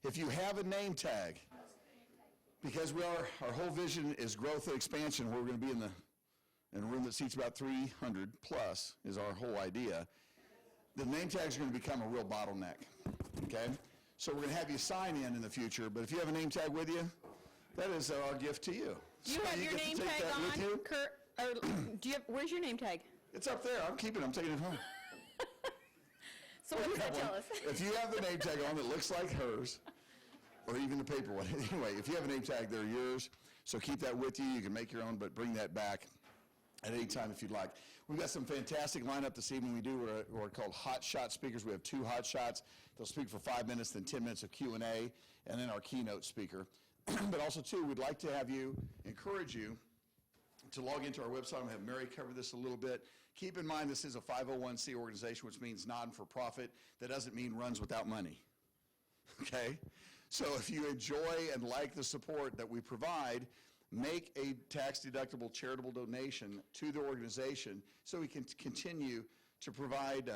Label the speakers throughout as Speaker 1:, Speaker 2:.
Speaker 1: If you have a name tag, because our whole vision is growth and expansion, where we're going to be in a room that seats about 300 plus is our whole idea. The name tags are going to become a real bottleneck, okay? So we're going to have you sign in the future, but if you have a name tag with you, that is our gift to you.
Speaker 2: Do you have your name tag on, Kurt? Or where's your name tag?
Speaker 1: It's up there. I'm keeping it. I'm taking it home.
Speaker 2: So what does that tell us?
Speaker 1: If you have the name tag on that looks like hers, or even the paper one. Anyway, if you have a name tag, they're yours. So keep that with you. You can make your own, but bring that back at any time if you'd like. We've got some fantastic lineup this evening. We do what are called hot shot speakers. We have 2 hot shots. They'll speak for 5 minutes, then 10 minutes of Q&A, and then our keynote speaker. But also, too, we'd like to have you, encourage you, to log into our website. I'm going to have Mary cover this a little bit. Keep in mind this is a 501c organization, which means non-for-profit. That doesn't mean runs without money. Okay? So if you enjoy and like the support that we provide, make a tax-deductible charitable donation to the organization so we can continue to provide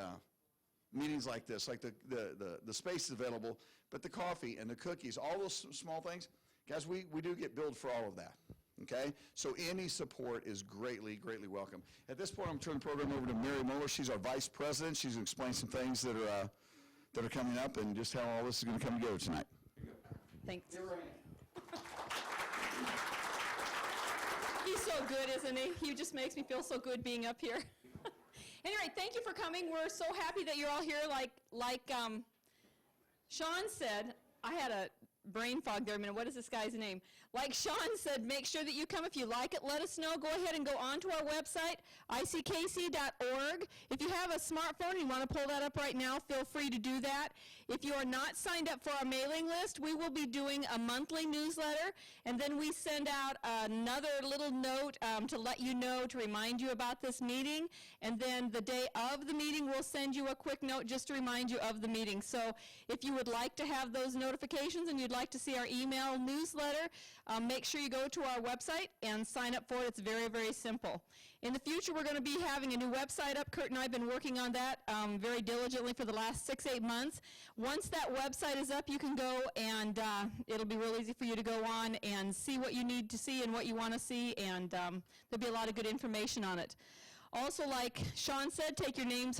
Speaker 1: meetings like this, like the space is available, but the coffee and the cookies, all those small things, guys, we do get billed for all of that. Okay? So any support is greatly, greatly welcome. At this point, I'm turning the program over to Mary Mueller. She's our vice president. She's going to explain some things that are coming up and just how all this is going to come together tonight.
Speaker 2: Thanks. He's so good, isn't he? He just makes me feel so good being up here. Anyway, thank you for coming. We're so happy that you're all here. Like Sean said, I had a brain fog there a minute. What is this guy's name? Like Sean said, make sure that you come. If you like it, let us know. Go ahead and go onto our website, ICKC.org. If you have a smartphone and you want to pull that up right now, feel free to do that. If you are not signed up for our mailing list, we will be doing a monthly newsletter, and then we send out another little note to let you know, to remind you about this meeting, and then the day of the meeting, we'll send you a quick note just to remind you of the meeting. So if you would like to have those notifications and you'd like to see our email newsletter, make sure you go to our website and sign up for it. It's very, very simple. In the future, we're going to be having a new website up. Kurt and I have been working on that very diligently for the last 6-8 months. Once that website is up, you can go and it'll be real easy for you to go on and see what you need to see and what you want to see, and there'll be a lot of good information on it. Also, like Sean said, take your name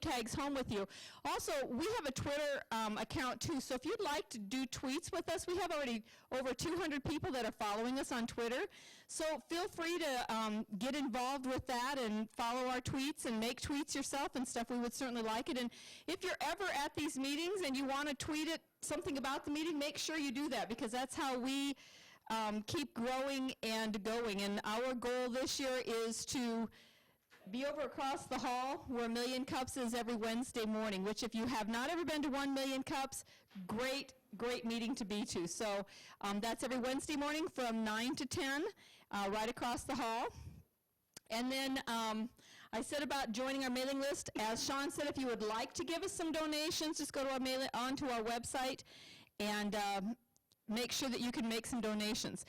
Speaker 2: tags home with you. Also, we have a Twitter account too, so if you'd like to do tweets with us, we have already over 200 people that are following us on Twitter. So feel free to get involved with that and follow our tweets and make tweets yourself and stuff. We would certainly like it. And if you're ever at these meetings and you want to tweet something about the meeting, make sure you do that, because that's how we keep growing and going. And our goal this year is to be over across the hall where 1 Million Cups is every Wednesday morning, which if you have not ever been to 1 Million Cups, great meeting to be to. So that's every Wednesday morning from 9 to 10, right across the hall. And then I said about joining our mailing list. As Sean said, if you would like to give us some donations, just go to onto our website and make sure that you can make some donations.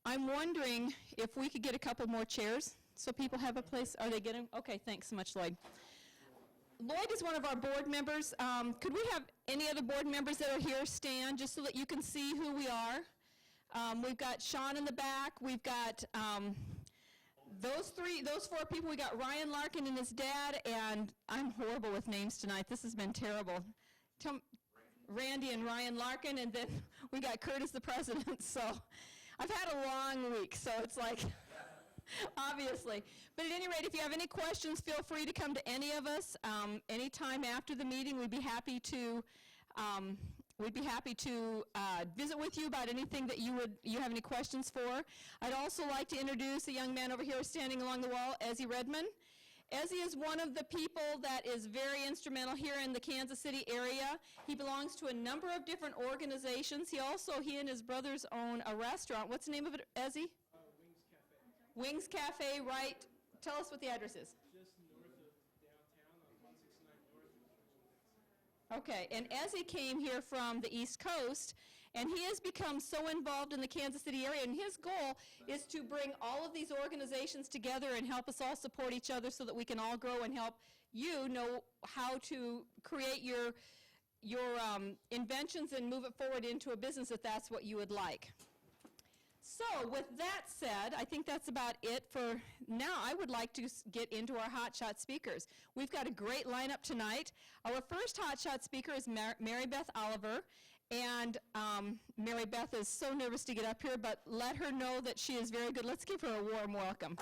Speaker 2: I'm wondering if we could get a couple more chairs so people have a place. Are they getting? Okay, thanks so much, Lloyd. Lloyd is one of our board members. Could we have any other board members that are here stand just so that you can see who we are? We've got Sean in the back. We've got those 4 people. We got Ryan Larkin and his dad, and I'm horrible with names tonight. This has been terrible. Randy and Ryan Larkin, and then we got Curtis, the president. So I've had a long week, so it's like, obviously. But at any rate, if you have any questions, feel free to come to any of us anytime after the meeting. We'd be happy to visit with you about anything that you have any questions for. I'd also like to introduce a young man over here standing along the wall, Ezzy Redmond. Ezzy is one of the people that is very instrumental here in the Kansas City area. He belongs to a number of different organizations. He and his brothers own a restaurant. What's the name of it, Ezzy?
Speaker 3: Wings Cafe.
Speaker 2: Wings Cafe, right. Tell us what the address is.
Speaker 3: Just north of downtown on 169 North.
Speaker 2: Okay, and Ezzy came here from the East Coast, and he has become so involved in the Kansas City area, and his goal is to bring all of these organizations together and help us all support each other so that we can all grow and help you know how to create your inventions and move it forward into a business if that's what you would like. So with that said, I think that's about it for now. I would like to get into our hotshot speakers. We've got a great lineup tonight. Our first hotshot speaker is Mary Beth Oliver. And Mary Beth is so nervous to get up here, but let her know that she is very good. Let's give her a warm welcome.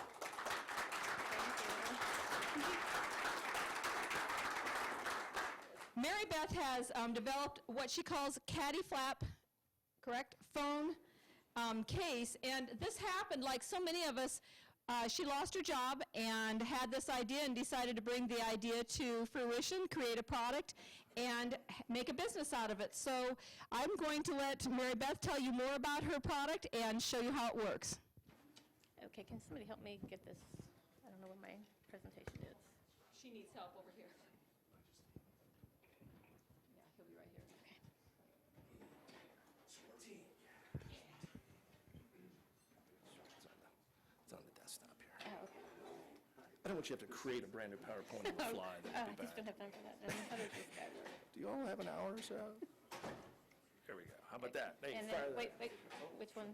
Speaker 2: Mary Beth has developed what she calls CaddyFlap, correct, phone case. And this happened like so many of us. She lost her job and had this idea and decided to bring the idea to fruition, create a product, and make a business out of it. So I'm going to let Mary Beth tell you more about her product and show you how it works.
Speaker 4: Okay, can somebody help me get this? I don't know where my presentation is.
Speaker 2: She needs help over here. Yeah, he'll be right here.
Speaker 4: Okay.
Speaker 5: It's on the desktop here.
Speaker 4: Oh, okay.
Speaker 5: I don't want you to have to create a brand new PowerPoint on the fly.
Speaker 4: Oh, I
Speaker 5: That'd be
Speaker 4: just don't
Speaker 5: bad.
Speaker 4: have time for that. How does this guy work?
Speaker 5: Do you all have an hour or so? Here we go. How about that? Hey,
Speaker 4: And
Speaker 5: fire
Speaker 4: then,
Speaker 5: that.
Speaker 4: wait, which one?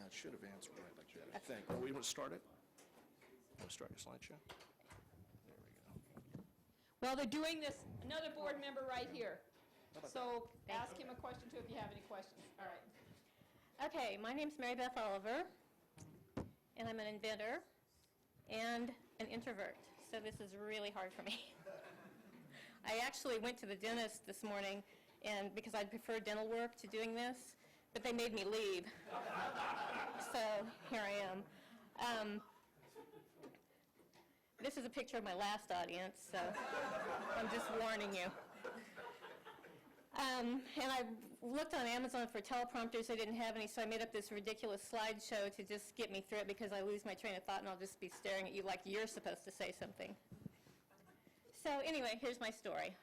Speaker 5: It should have answered right like that, I think. Oh, we want to start it? Want to start your slideshow? There we go.
Speaker 2: Well, they're doing this, another board member right here. So ask him a question too if you have any questions. All right.
Speaker 4: Okay, my name's Mary Beth Oliver, and I'm an inventor and an introvert, so this is really hard for me. I actually went to the dentist this morning, and because I prefer dental work to doing this, but they made me leave. So here I am. This is a picture of my last audience, so I'm just warning you. And I looked on Amazon for teleprompters. I didn't have any, so I made up this ridiculous slideshow to just get me through it because I lose my train of thought and I'll just be staring at you like you're supposed to say something. So anyway, here's my story.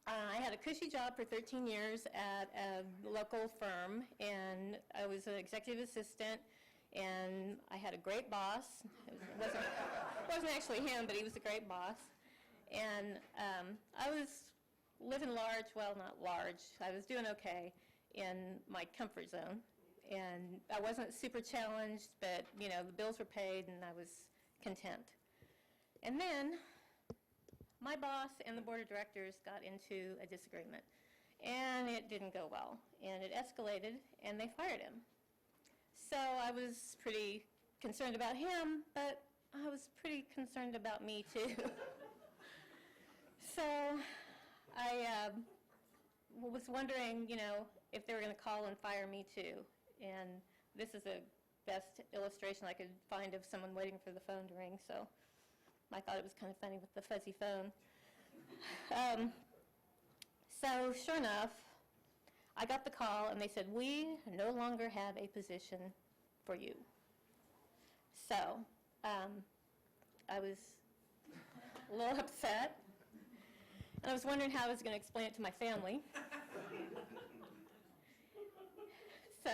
Speaker 4: I had a cushy job for 13 years at a local firm, and I was an executive assistant, and I had a great boss. It wasn't actually him, but he was a great boss. And I was living large, well, not large. I was doing okay in my comfort zone. And I wasn't super challenged, but, you know, the bills were paid and I was content. And then my boss and the board of directors got into a disagreement. And it didn't go well. And it escalated, and they fired him. So I was pretty concerned about him, but I was pretty concerned about me, too. So I was wondering, you know, if they were going to call and fire me, too. And this is the best illustration I could find of someone waiting for the phone to ring, so I thought it was kind of funny with the fuzzy phone. So sure enough, I got the call, and they said, we no longer have a position for you. So I was a little upset, and I was wondering how I was going to explain it to my family. So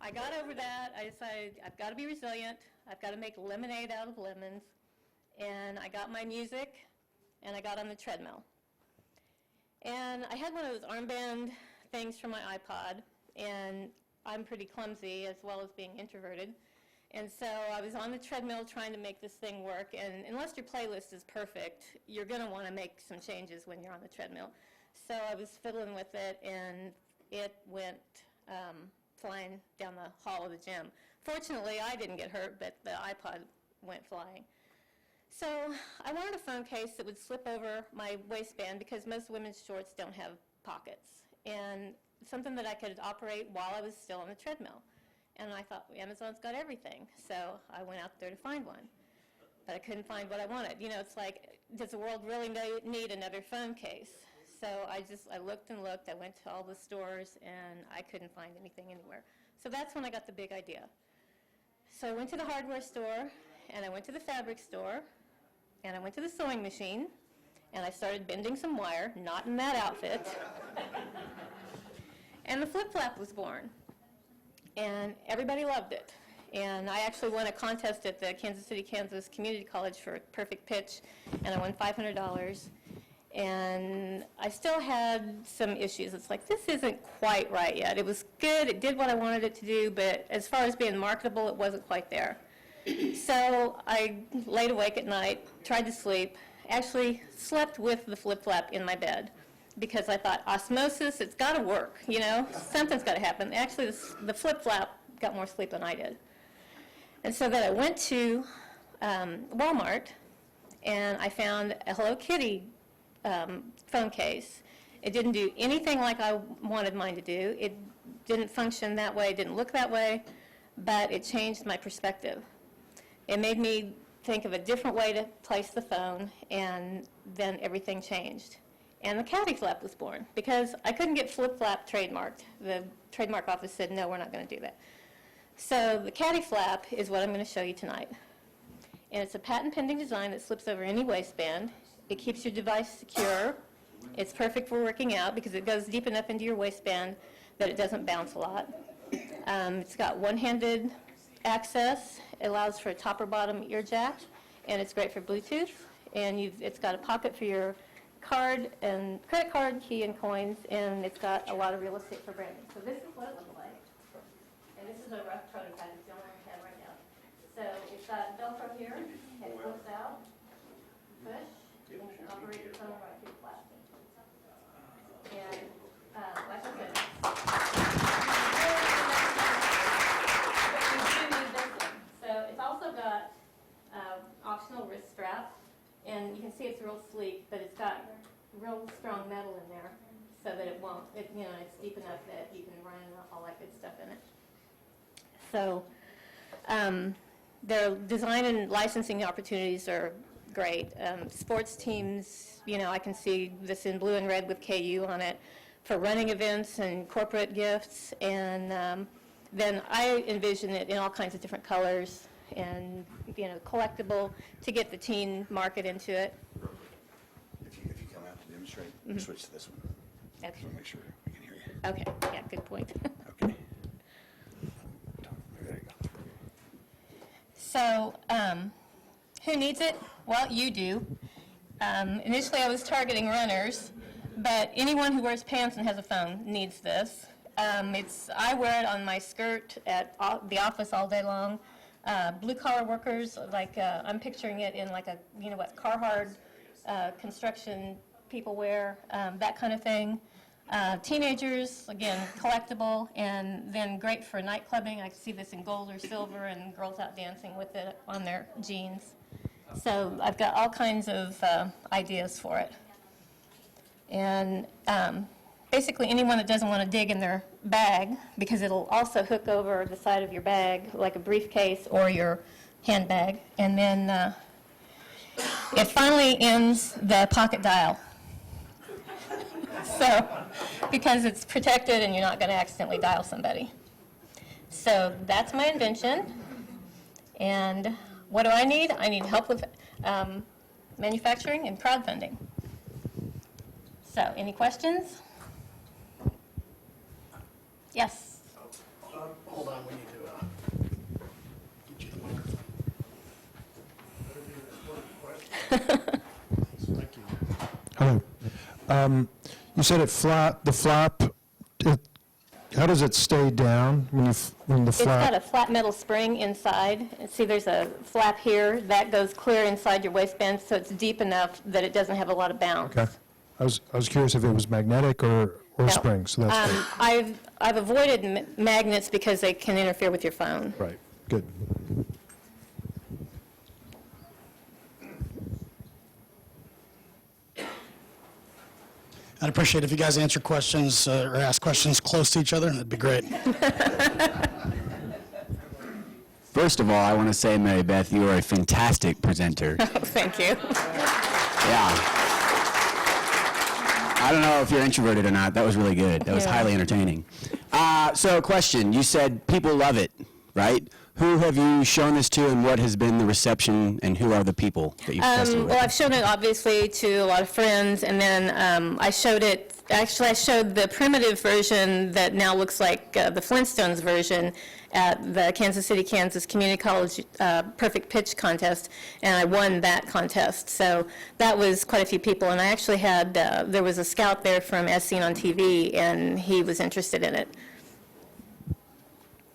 Speaker 4: I got over that. I decided I've got to be resilient. I've got to make lemonade out of lemons. And I got my music, and I got on the treadmill. And I had one of those armband things from my iPod, and I'm pretty clumsy as well as being introverted. And so I was on the treadmill trying to make this thing work, and unless your playlist is perfect, you're going to want to make some changes when you're on the treadmill. So I was fiddling with it, and it went flying down the hall of the gym. Fortunately, I didn't get hurt, but the iPod went flying. So I wanted a phone case that would slip over my waistband because most women's shorts don't have pockets, and something that I could operate while I was still on the treadmill. And I thought, Amazon's got everything. So I went out there to find one. But I couldn't find what I wanted. You know, it's like, does the world really need another phone case? So I looked and looked. I went to all the stores, and I couldn't find anything anywhere. So that's when I got the big idea. So I went to the hardware store, and I went to the fabric store, and I went to the sewing machine, and I started bending some wire, not in that outfit. And the flip-flap was born. And everybody loved it. And I actually won a contest at the Kansas City, Kansas Community College for perfect pitch, and I won $500. and I still had some issues. It's like, this isn't quite right yet. It was good, it did what I wanted it to do, but as far as being marketable, it wasn't quite there. So I laid awake at night, tried to sleep, actually slept with the flip-flap in my bed, because I thought, osmosis, it's got to work, you know? Something's got to happen. Actually, the flip-flap got more sleep than I did. And so then I went to Walmart, and I found a Hello Kitty phone case. It didn't do anything like I wanted mine to do. It didn't function that way, didn't look that way, but it changed my perspective. It made me think of a different way to place the phone, and then everything changed. And the CaddyFlap was born, because I couldn't get flip-flap trademarked. The trademark office said, no, we're not going to do that. So the CaddyFlap is what I'm going to show you tonight. And it's a patent-pending design that slips over any waistband. It keeps your device secure. It's perfect for working out because it goes deep enough into your waistband that it doesn't bounce a lot. It's got one-handed access. It allows for a top or bottom ear jack, and it's great for Bluetooth. And it's got a pocket for your card and credit card, key, and coins, and it's got a lot of real estate for branding. So this is what it looks like. And this is a rough prototype. It's the only one we have right now. So it's got Velcro here. It flips out. Push. And you can operate your phone right through the plastic. And like I said, you do need this one. So it's also got optional wrist strap. And you can see it's real sleek, but it's got real strong metal in there so that it won't, it's deep enough that you can run all that good stuff in it. So their design and licensing opportunities are great. Sports teams, I can see this in blue and red with KU on it for running events and corporate gifts. And then I envision it in all kinds of different colors and collectible to get the teen market into it.
Speaker 1: If you come out to demonstrate, switch to this one.
Speaker 4: Okay.
Speaker 1: So make sure we can hear you.
Speaker 4: Okay, yeah, good point.
Speaker 1: Okay. There you go.
Speaker 4: So, who needs it? Well, you do. Initially, I was targeting runners, but anyone who wears pants and has a phone needs this. I wear it on my skirt at the office all day long. Blue-collar workers, I'm picturing it in like a, Carhartt construction people wear, that kind of thing. Teenagers, again, collectible, and then great for night clubbing. I see this in gold or silver, and girls out dancing with it on their jeans. So I've got all kinds of ideas for it. And basically anyone that doesn't want to dig in their bag, because it'll also hook over the side of your bag, like a briefcase or your handbag, and then it finally ends the pocket dial. So, because it's protected and you're not going to accidentally dial somebody. So that's my invention. And what do I need? I need help with manufacturing and crowdfunding. So, any questions? Yes.
Speaker 5: Hold on, we need to get you the microphone. Thank you.
Speaker 6: Hello. You said the flap, how does it stay down when the
Speaker 4: It's
Speaker 6: flap?
Speaker 4: got a flat metal spring inside. And see, there's a flap here that goes clear inside your waistband, so it's deep enough that it doesn't have a lot of bounce.
Speaker 6: Okay. I was curious if it was magnetic or
Speaker 4: No.
Speaker 6: spring, so that's good.
Speaker 4: I've avoided magnets because they can interfere with your phone.
Speaker 6: Right, good.
Speaker 7: I'd appreciate if you guys answer questions or ask questions close to each other. That'd be great.
Speaker 8: First of all, I want to say, Mary Beth, you are a fantastic presenter.
Speaker 4: Oh, thank you.
Speaker 8: Yeah. I don't know if you're introverted or not. That was really good. That was
Speaker 4: Yeah.
Speaker 8: highly entertaining. So, question. You said people love it, right? Who have you shown this to, and what has been the reception, and who are the people that you've tested with?
Speaker 4: Well, I've shown it obviously to a lot of friends, and then I showed it Actually, I showed the primitive version that now looks like the Flintstones version at the Kansas City, Kansas Community College Perfect Pitch Contest, and I won that contest. So that was quite a few people, and I actually had, there was a scout there from As Seen on TV, and he was interested in it.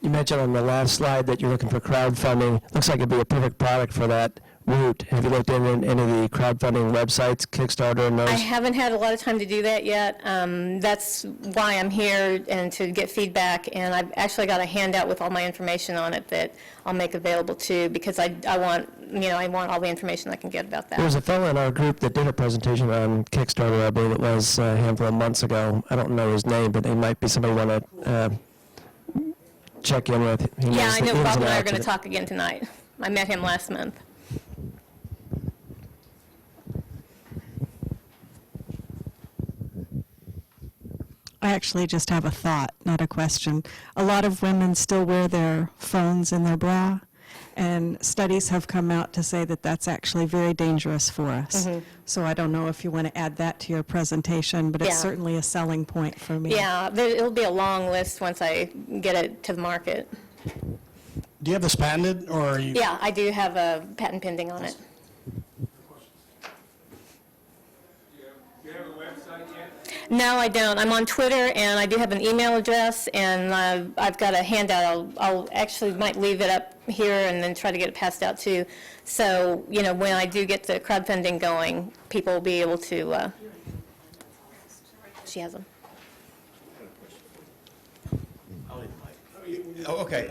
Speaker 6: You mentioned on the last slide that you're looking for crowdfunding. Looks like it'd be a perfect product for that route. Have you looked into any of the crowdfunding websites, Kickstarter and those?
Speaker 4: I haven't had a lot of time to do that yet. That's why I'm here, and to get feedback, and I've actually got a handout with all my information on it that I'll make available too, because I want, I want all the information I can get about
Speaker 6: There
Speaker 4: that.
Speaker 6: was a fellow in our group that did a presentation on Kickstarter, I believe it was a handful of months ago. I don't know his name, but he might be somebody you want to check in with. He
Speaker 4: Yeah,
Speaker 6: knows
Speaker 4: I
Speaker 6: the
Speaker 4: know
Speaker 6: ins
Speaker 4: Bob and I are
Speaker 6: outs
Speaker 4: going
Speaker 6: of
Speaker 4: to
Speaker 6: it.
Speaker 4: talk again tonight. I met him last month.
Speaker 9: I actually just have a thought, not a question. A lot of women still wear their phones in their bra, and studies have come out to say that that's actually very dangerous for us. So I don't know if you want to add that to your presentation, but it's
Speaker 4: Yeah.
Speaker 9: certainly a selling point for me.
Speaker 4: Yeah, it'll be a long list once I get it to the market.
Speaker 7: Do you have this patented, or are you?
Speaker 4: Yeah, I do have a patent pending on it.
Speaker 3: Do you have a website yet?
Speaker 4: No, I don't. I'm on Twitter, and I do have an email address, and I've got a handout. I'll actually might leave it up here and then try to get it passed out too. So, when I do get the crowdfunding going, people will be able to, she has them.
Speaker 10: Oh, okay.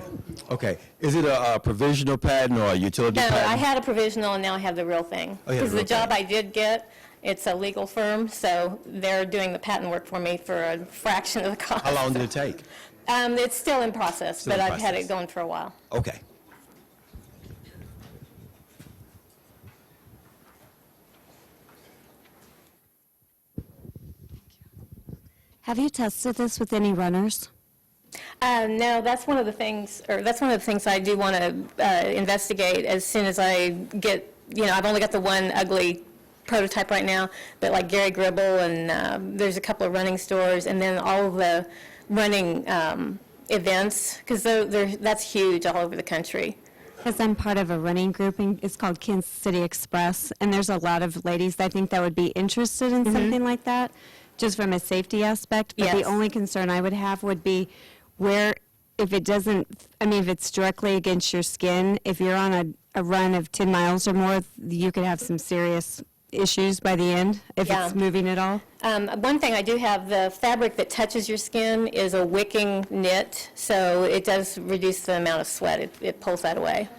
Speaker 10: Okay. Is it a provisional patent or a utility
Speaker 4: No,
Speaker 10: patent?
Speaker 4: I had a provisional, and now I have the real thing.
Speaker 10: Oh, you have
Speaker 4: Because
Speaker 10: the
Speaker 4: the
Speaker 10: real
Speaker 4: job I did get, it's a legal firm, so they're doing the patent work for me for a fraction of the cost.
Speaker 10: How long did it take?
Speaker 4: It's still in process,
Speaker 10: Still
Speaker 4: but
Speaker 10: in
Speaker 4: I've had
Speaker 10: process.
Speaker 4: it going for a while.
Speaker 10: Okay.
Speaker 11: Have you tested this with any runners?
Speaker 4: No, that's one of the things, I do want to investigate as soon as I get, I've only got the one ugly prototype right now, but like Gary Gribble, and there's a couple of running stores, and then all of the running events, because that's huge all over the country.
Speaker 11: Because I'm part of a running group, and it's called Kansas City Express, and there's a lot of ladies that I think that would be interested in something like that, just from a safety aspect. But the
Speaker 4: Yes.
Speaker 11: only concern I would have would be where, if it doesn't, if it's directly against your skin, if you're on a run of 10 miles or more, you could have some serious issues by the end if
Speaker 4: Yeah.
Speaker 11: it's moving at all.
Speaker 4: One thing I do have, the fabric that touches your skin is a wicking knit, so it does reduce the amount of sweat. It pulls that away.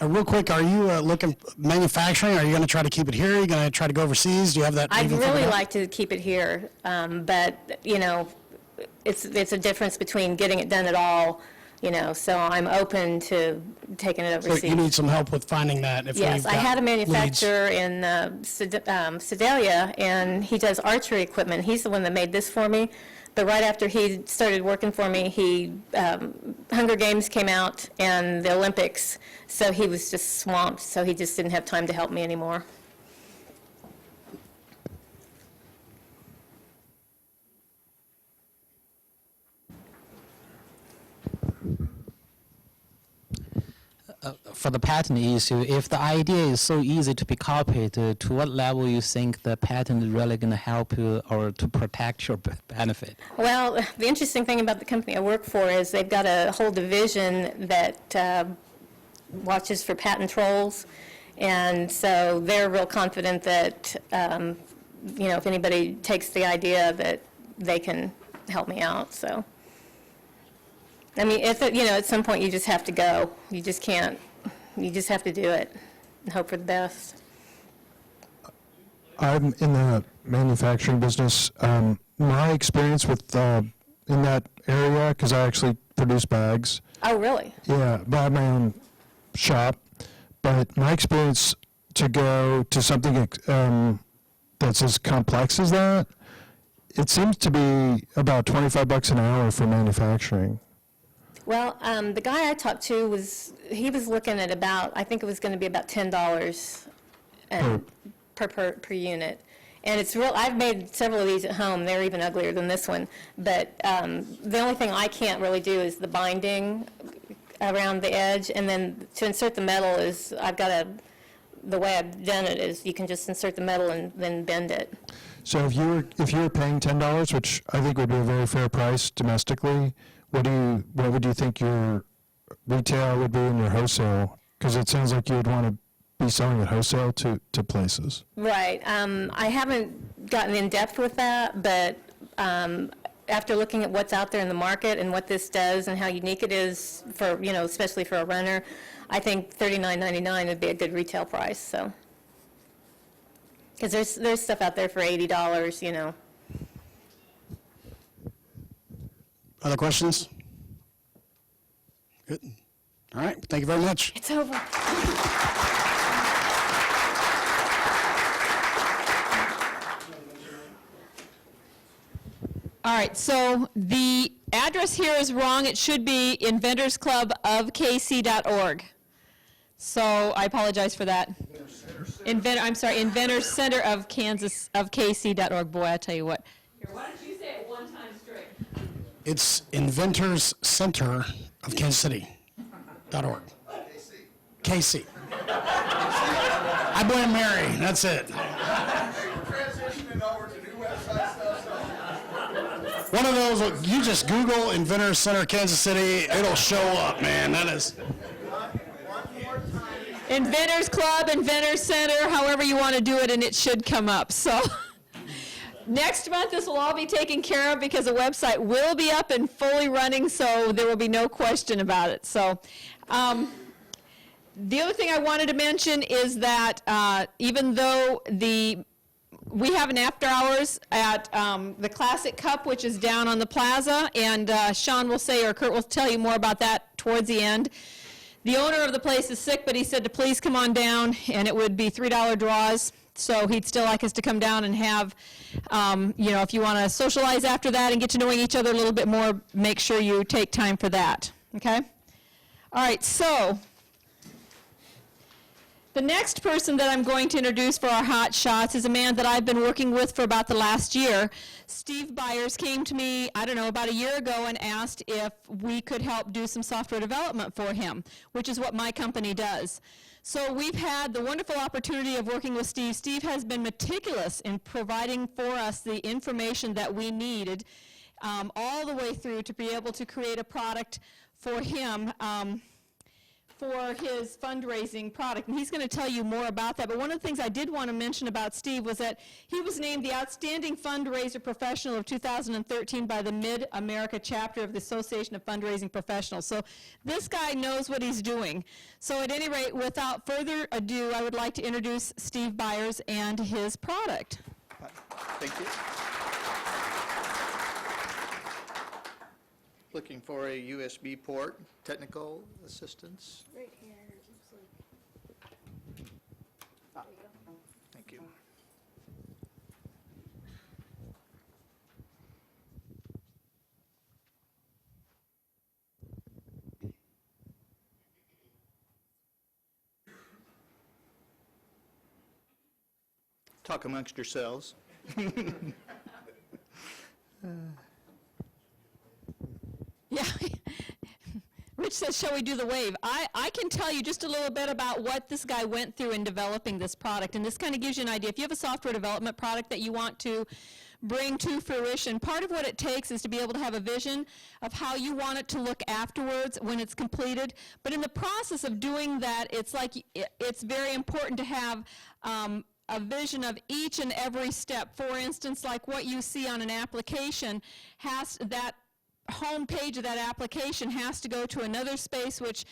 Speaker 7: Real quick, are you looking manufacturing? Are you going to try to keep it here? Are you going to try to go overseas? Do you have that?
Speaker 4: I'd
Speaker 7: even figured
Speaker 4: really
Speaker 7: out?
Speaker 4: like to keep it here, but, it's a difference between getting it done at all, so I'm open to taking it
Speaker 7: So
Speaker 4: overseas.
Speaker 7: you need some help with finding that. If
Speaker 4: Yes,
Speaker 7: we've
Speaker 4: I
Speaker 7: got
Speaker 4: had a
Speaker 7: leads.
Speaker 4: manufacturer in Sedalia, and he does archery equipment. He's the one that made this for me. But right after he started working for me, Hunger Games came out and the Olympics, so he was just swamped, so he just didn't have time to help me anymore.
Speaker 12: For the patent issue, if the idea is so easy to be copied, to what level you think the patent is really going to help you or to protect your benefit?
Speaker 4: Well, the interesting thing about the company I work for is they've got a whole division that watches for patent trolls, and so they're real confident that, if anybody takes the idea, that they can help me out, so. I mean, at some point you just have to go. You just can't, you just have to do it and hope for the best.
Speaker 6: I'm in the manufacturing business. My experience with in that area, because I actually produce bags.
Speaker 4: Oh, really?
Speaker 6: Yeah, but I have my own shop. But my experience to go to something that's as complex as that, it seems to be about $25 an hour for manufacturing.
Speaker 4: Well, the guy I talked to was looking at about, I think it was going to be about $10 per unit. And it's real, I've made several of these at home, they're even uglier than this one, but the only thing I can't really do is the binding around the edge, and then to insert the metal is, the way I've done it is you can just insert the metal and then bend it.
Speaker 6: So if you were paying $10, which I think would be a very fair price domestically, what would you think your retail would be in your wholesale? Because it sounds like you would want to be selling at wholesale to places.
Speaker 4: Right. I haven't gotten in depth with that, but after looking at what's out there in the market and what this does and how unique it is for, especially for a runner, I think $39.99 would be a good retail price. So, because there's stuff out there for $80,
Speaker 7: Other questions? Good. All right, thank you very much.
Speaker 4: It's over.
Speaker 2: All right, so the address here is wrong. It should be inventorsclubofkc.org. So I apologize for that. Inventors Center of Kansas of KC.org. Boy, I tell you what. Here, why don't you say it one time straight?
Speaker 7: It's Inventors Center of Kansas City.org. KC. I blame Mary. That's it. One of those, you just Google Inventors Center Kansas City, it'll show up, man. That is.
Speaker 2: Inventors Club, Inventors Center, however you want to do it, and it should come up. So next month, this will all be taken care of because the website will be up and fully running, so there will be no question about it. So the other thing I wanted to mention is that even though we have an after hours at the Classic Cup, which is down on the plaza, and Sean will say, or Kurt will tell you more about that towards the end. The owner of the place is sick, but he said to please come on down, and it would be $3 draws. So he'd still like us to come down and have, if you want to socialize after that and get to knowing each other a little bit more, make sure you take time for that, okay? All right, so the next person that I'm going to introduce for our hot shots is a man that I've been working with for about the last year. Steve Byers came to me, about a year ago and asked if we could help do some software development for him, which is what my company does. So we've had the wonderful opportunity of working with Steve. Steve has been meticulous in providing for us the information that we needed all the way through to be able to create a product for him for his fundraising product, and he's going to tell you more about that. But one of the things I did want to mention about Steve was that he was named the Outstanding Fundraiser Professional of 2013 by the Mid-America chapter of the Association of Fundraising Professionals. So this guy knows what he's doing. So at any rate, without further ado, I would like to introduce Steve Byers and his product.
Speaker 13: Thank you. Looking for a USB port, technical assistance.
Speaker 4: Right here.
Speaker 13: Thank you. Talk amongst yourselves.
Speaker 2: Yeah. Rich says, shall we do the wave? I can tell you just a little bit about what this guy went through in developing this product, and this kind of gives you an idea. If you have a software development product that you want to bring to fruition, part of what it takes is to be able to have a vision of how you want it to look afterwards when it's completed. But in the process of doing that, it's very important to have a vision of each and every step. For instance, like what you see on an application, that home page of that application has to go to another space which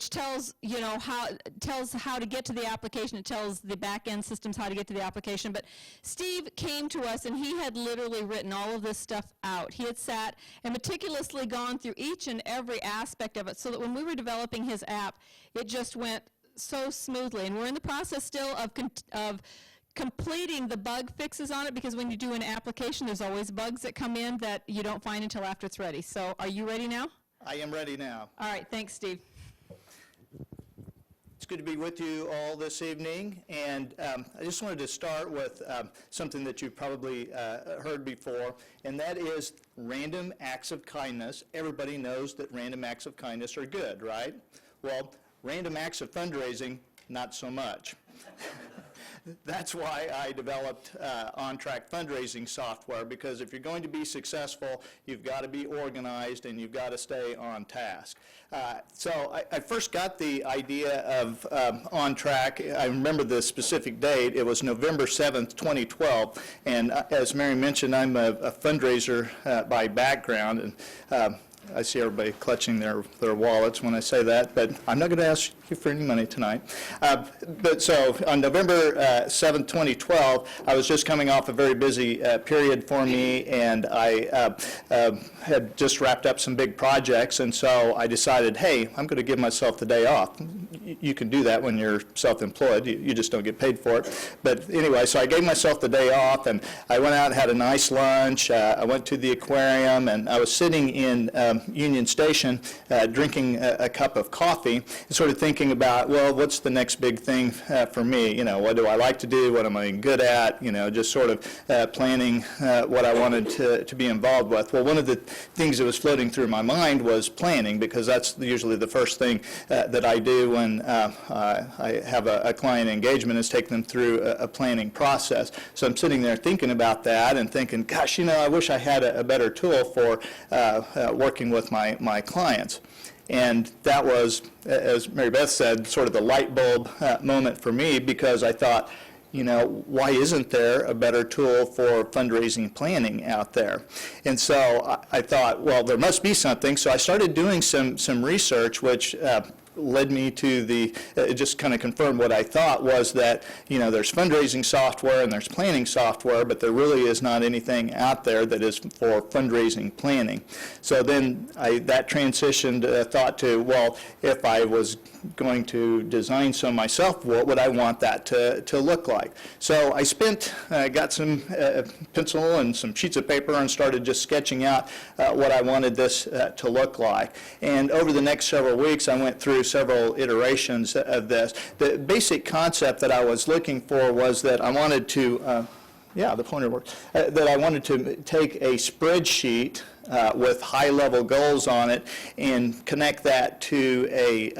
Speaker 2: tells how to get to the application. It tells the back-end systems how to get to the application. But Steve came to us and he had literally written all of this stuff out. He had sat and meticulously gone through each and every aspect of it so that when we were developing his app, it just went so smoothly. And we're in the process still of completing the bug fixes on it, because when you do an application, there's always bugs that come in that you don't find until after it's ready. So are you ready now?
Speaker 13: I am ready now.
Speaker 2: All right, thanks, Steve.
Speaker 13: It's good to be with you all this evening, and I just wanted to start with something that you've probably heard before, and that is random acts of kindness. Everybody knows that random acts of kindness are good, right? Well, random acts of fundraising, not so much. That's why I developed OnTrack fundraising software, because if you're going to be successful, you've got to be organized and you've got to stay on task. So I first got the idea of OnTrack. I remember the specific date. It was November 7th, 2012. And as Mary mentioned, I'm a fundraiser by background. And I see everybody clutching their wallets when I say that, but I'm not going to ask you for any money tonight. But so on November 7th, 2012, I was just coming off a very busy period for me, and I had just wrapped up some big projects, and so I decided, hey, I'm going to give myself the day off. You can do that when you're self-employed. You just don't get paid for it. But anyway, so I gave myself the day off, and I went out and had a nice lunch. I went to the aquarium, and I was sitting in Union Station drinking a cup of coffee and sort of thinking about, well, what's the next big thing for me? You know, what do I like to do? What am I good at? You know, just sort of planning what I wanted to be involved with. Well, one of the things that was floating through my mind was planning, because that's usually the first thing that I do when I have a client engagement, is take them through a planning process. So I'm sitting there thinking about that and thinking, gosh, you know, I wish I had a better tool for working with my clients. And that was, as Mary Beth said, sort of the light bulb moment for me, because I thought, you know, why isn't there a better tool for fundraising planning out there? And so I thought, well, there must be something. So I started doing some research, which led me to it just kind of confirmed what I thought, was that, you know, there's fundraising software and there's planning software, but there really is not anything out there that is for fundraising planning. So then that transitioned thought to, well, if I was going to design some myself, what would I want that to look like? So I got some pencil and some sheets of paper and started just sketching out what I wanted this to look like. And over the next several weeks, I went through several iterations of this. The basic concept that I was looking for was that I wanted to, the pointer works, that I wanted to take a spreadsheet with high-level goals on it and connect that to a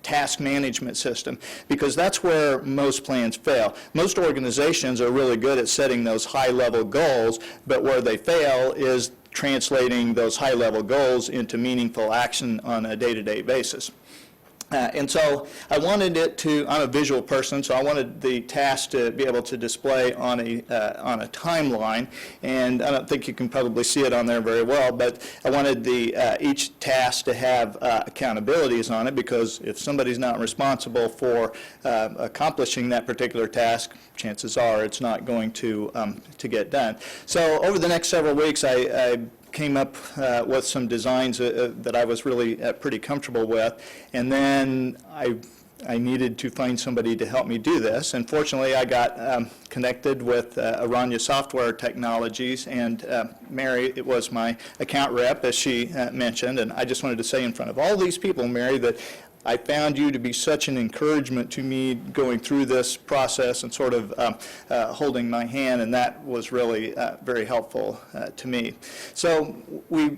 Speaker 13: task management system, because that's where most plans fail. Most organizations are really good at setting those high-level goals, but where they fail is translating those high-level goals into meaningful action on a day-to-day basis. And so I wanted it to, I'm a visual person, so I wanted the task to be able to display on a timeline, and I don't think you can probably see it on there very well, but I wanted each task to have accountabilities on it, because if somebody's not responsible for accomplishing that particular task, chances are it's not going to get done. So over the next several weeks, I came up with some designs that I was really pretty comfortable with, and then I needed to find somebody to help me do this. And fortunately, I got connected with Aranya Software Technologies, and Mary, it was my account rep, as she mentioned, and I just wanted to say in front of all these people, Mary, that I found you to be such an encouragement to me going through this process and sort of holding my hand, and that was really very helpful to me. So we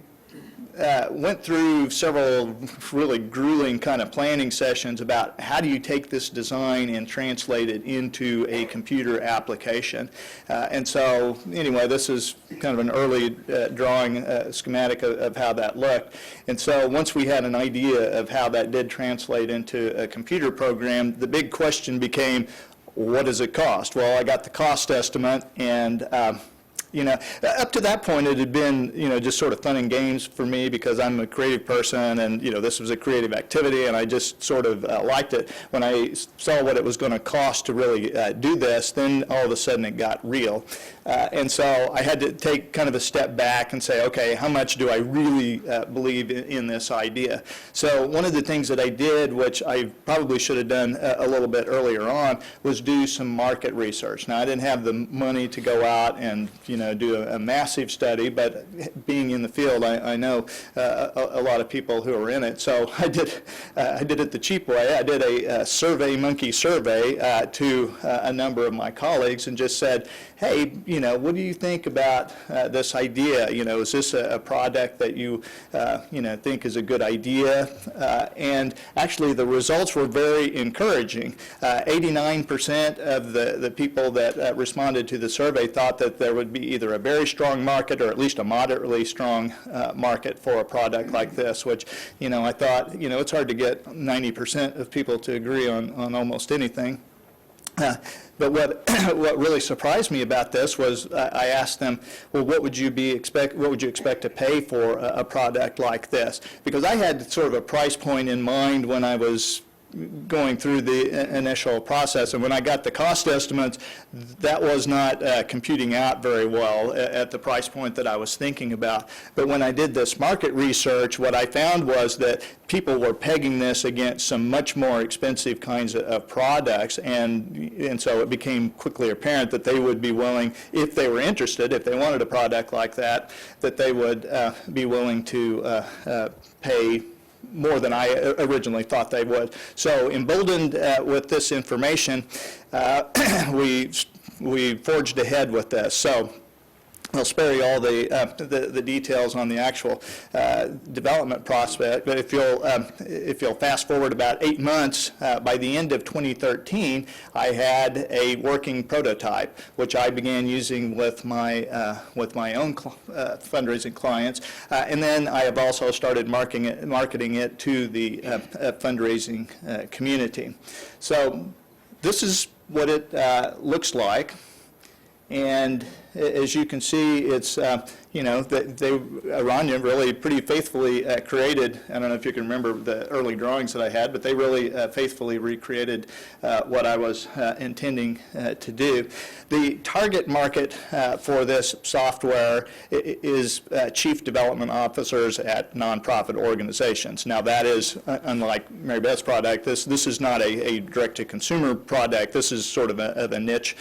Speaker 13: went through several really grueling kind of planning sessions about how do you take this design and translate it into a computer application. And so anyway, this is kind of an early drawing schematic of how that looked. And so once we had an idea of how that did translate into a computer program, the big question became, what does it cost? Well, I got the cost estimate, and you know, up to that point, it had been, you know, just sort of fun and games for me, because I'm a creative person, and, you know, this was a creative activity, and I just sort of liked it. When I saw what it was going to cost to really do this, then all of a sudden it got real. And so I had to take kind of a step back and say, okay, how much do I really believe in this idea? So one of the things that I did, which I probably should have done a little bit earlier on, was do some market research. Now, I didn't have the money to go out and, you do a massive study, but being in the field, I know a lot of people who are in it. So I did it the cheap way. I did a survey monkey survey to a number of my colleagues and just said, hey, what do you think about this idea? Is this a product that you, think is a good idea? And actually, the results were very encouraging. 89% of the people that responded to the survey thought that there would be either a very strong market or at least a moderately strong market for a product like this, which, I thought, it's hard to get 90% of people to agree on almost anything. But what really surprised me about this was I asked them, well, what would you expect to pay for a product like this? Because I had sort of a price point in mind when I was going through the initial process, and when I got the cost estimates, that was not computing out very well at the price point that I was thinking about. But when I did this market research, what I found was that people were pegging this against some much more expensive kinds of products, and so it became quickly apparent that they would be willing, if they were interested, if they wanted a product like that they would be willing to pay more than I originally thought they would. So emboldened with this information, we forged ahead with this. So I'll spare you all the details on the actual development prospect, but if you'll fast forward about 8 months, by the end of 2013, I had a working prototype, which I began using with my own fundraising clients, and then I have also started marketing it to the fundraising community. So this is what it looks like, and as you can see, it's, Aranya really pretty faithfully created, I don't know if you can remember the early drawings that I had, but they really faithfully recreated what I was intending to do. The target market for this software is chief development officers at nonprofit organizations. Now that is, unlike Mary Beth's product, this is not a direct-to-consumer product. This is sort of a niche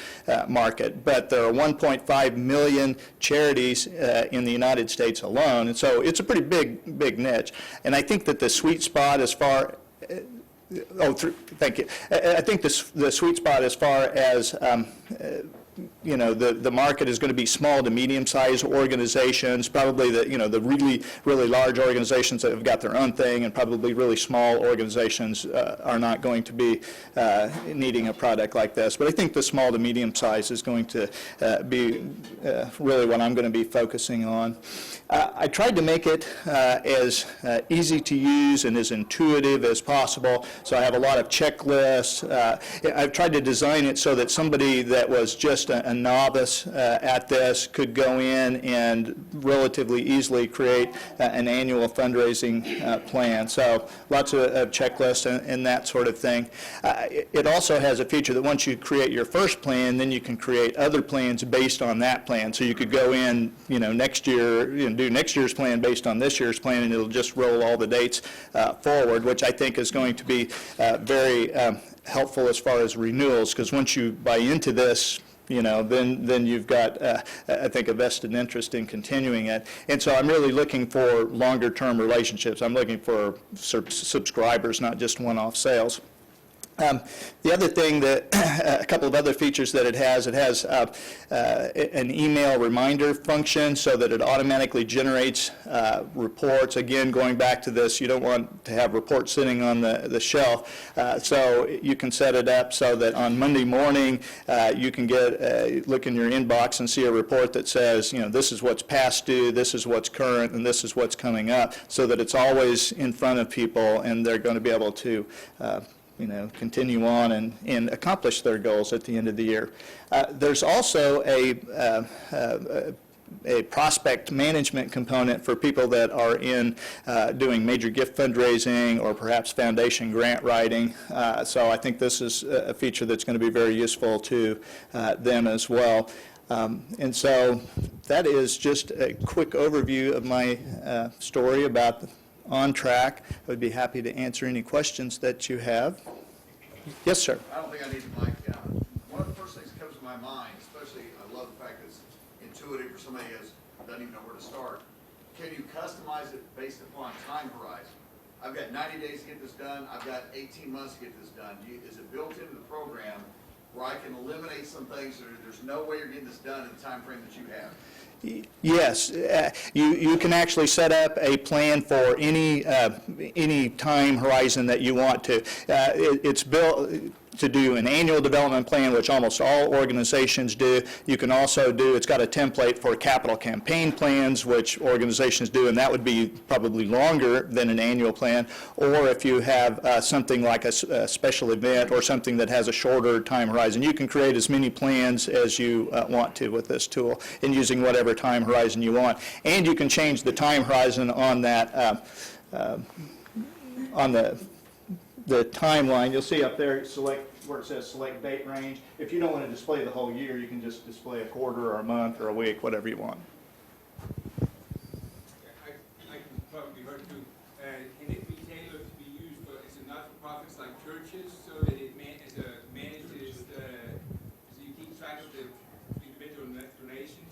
Speaker 13: market. But there are 1.5 million charities in the United States alone, and so it's a pretty big niche. And I think that the sweet spot as far thank you. I think the sweet spot as far as the market is going to be small to medium-sized organizations, probably the really large organizations that have got their own thing, and probably really small organizations are not going to be needing a product like this. But I think the small to medium-sized is going to be really what I'm going to be focusing on. I tried to make it as easy to use and as intuitive as possible, so I have a lot of checklists. I've tried to design it so that somebody that was just a novice at this could go in and relatively easily create an annual fundraising plan. So lots of checklists and that sort of thing. It also has a feature that once you create your first plan, then you can create other plans based on that plan. So you could go in, next year and do next year's plan based on this year's plan, and it'll just roll all the dates forward, which I think is going to be very helpful as far as renewals, because once you buy into this, then you've got, I think, a vested interest in continuing it. And so I'm really looking for longer-term relationships. I'm looking for subscribers, not just one-off sales. The other thing that, a couple of other features that it has an email reminder function so that it automatically generates reports. Again, going back to this, you don't want to have reports sitting on the shelf. So you can set it up so that on Monday morning, you can look in your inbox and see a report that says, this is what's past due, this is what's current, and this is what's coming up, so that it's always in front of people and they're going to be able to continue on and accomplish their goals at the end of the year. There's also a prospect management component for people that are in doing major gift fundraising or perhaps foundation grant writing. So I think this is a feature that's going to be very useful to them as well. And so that is just a quick overview of my story about OnTrack. I would be happy to answer any questions that you have. Yes, sir.
Speaker 1: I don't think I need the mic down. One of the first things that comes to my mind, especially I love the fact that it's intuitive for somebody who doesn't even know where to start. Can you customize it based upon time horizon? I've got 90 days to get this done. I've got 18 months to get this done. Is it built into the program where I can eliminate some things that there's no way you're getting this done in the time frame that you have?
Speaker 13: Yes, you can actually set up a plan for any time horizon that you want to. It's built to do an annual development plan, which almost all organizations do. You can also do, it's got a template for capital campaign plans, which organizations do, and that would be probably longer than an annual plan. Or if you have something like a special event or something that has a shorter time horizon, you can create as many plans as you want to with this tool and using whatever time horizon you want. And you can change the time horizon on that, on the timeline. You'll see up there, select where it says select date range. If you don't want to display the whole year, you can just display a quarter or a month or a week, whatever you want.
Speaker 3: I can probably heard too. Can it be tailored to be used for not-for-profits like churches so that it manages, so you keep track of the individual donations?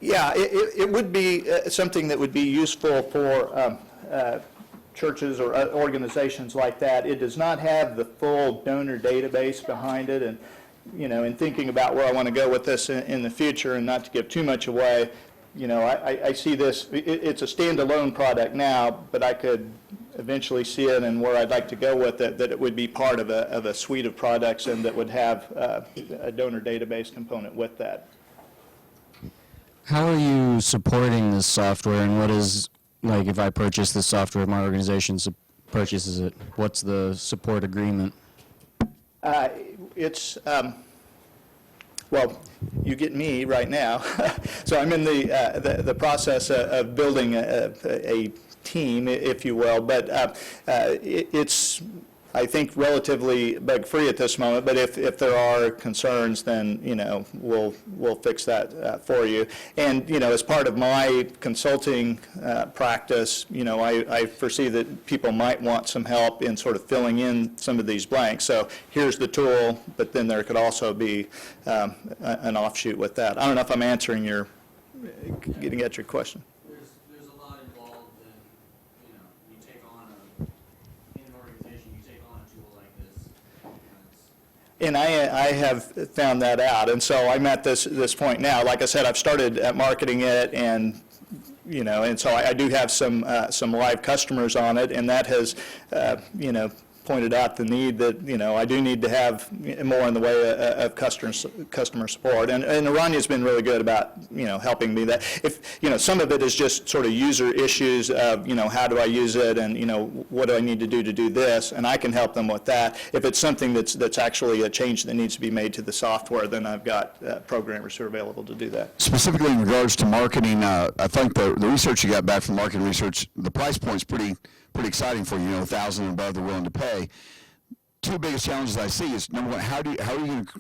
Speaker 13: Yeah, it would be something that would be useful for churches or organizations like that. It does not have the full donor database behind it, and in thinking about where I want to go with this in the future, and not to give too much away, I see this, it's a standalone product now, but I could eventually see it, and where I'd like to go with it, that it would be part of a suite of products and that would have a donor database component with that.
Speaker 8: How are you supporting this software, and what is, like, if I purchase this software, my organization purchases it, what's the support agreement?
Speaker 13: It's, well, you get me right now. So I'm in the process of building a team, if you will, but it's, I think, relatively bug-free at this moment, but if there are concerns, then, we'll fix that for you. And, as part of my consulting practice, I foresee that people might want some help in sort of filling in some of these blanks. So here's the tool, but then there could also be an offshoot with that. I don't know if I'm answering getting at your question.
Speaker 14: There's a lot involved in, you take on in an organization, you take on a tool like this.
Speaker 13: And I have found that out, and so I'm at this point now. Like I said, I've started marketing it, and and so I do have some live customers on it, and that has pointed out the need that I do need to have more in the way of customer support, and Aranya's been really good about helping me. That if some of it is just sort of user issues of how do I use it, and what do I need to do this, and I can help them with that. If it's something that's actually a change that needs to be made to the software, then I've got programmers who are available to do that.
Speaker 1: Specifically in regards to marketing, I think the research you got back from market research, the price point's pretty exciting for you, $1,000 and above they're willing to pay. Two biggest challenges I see is, number one,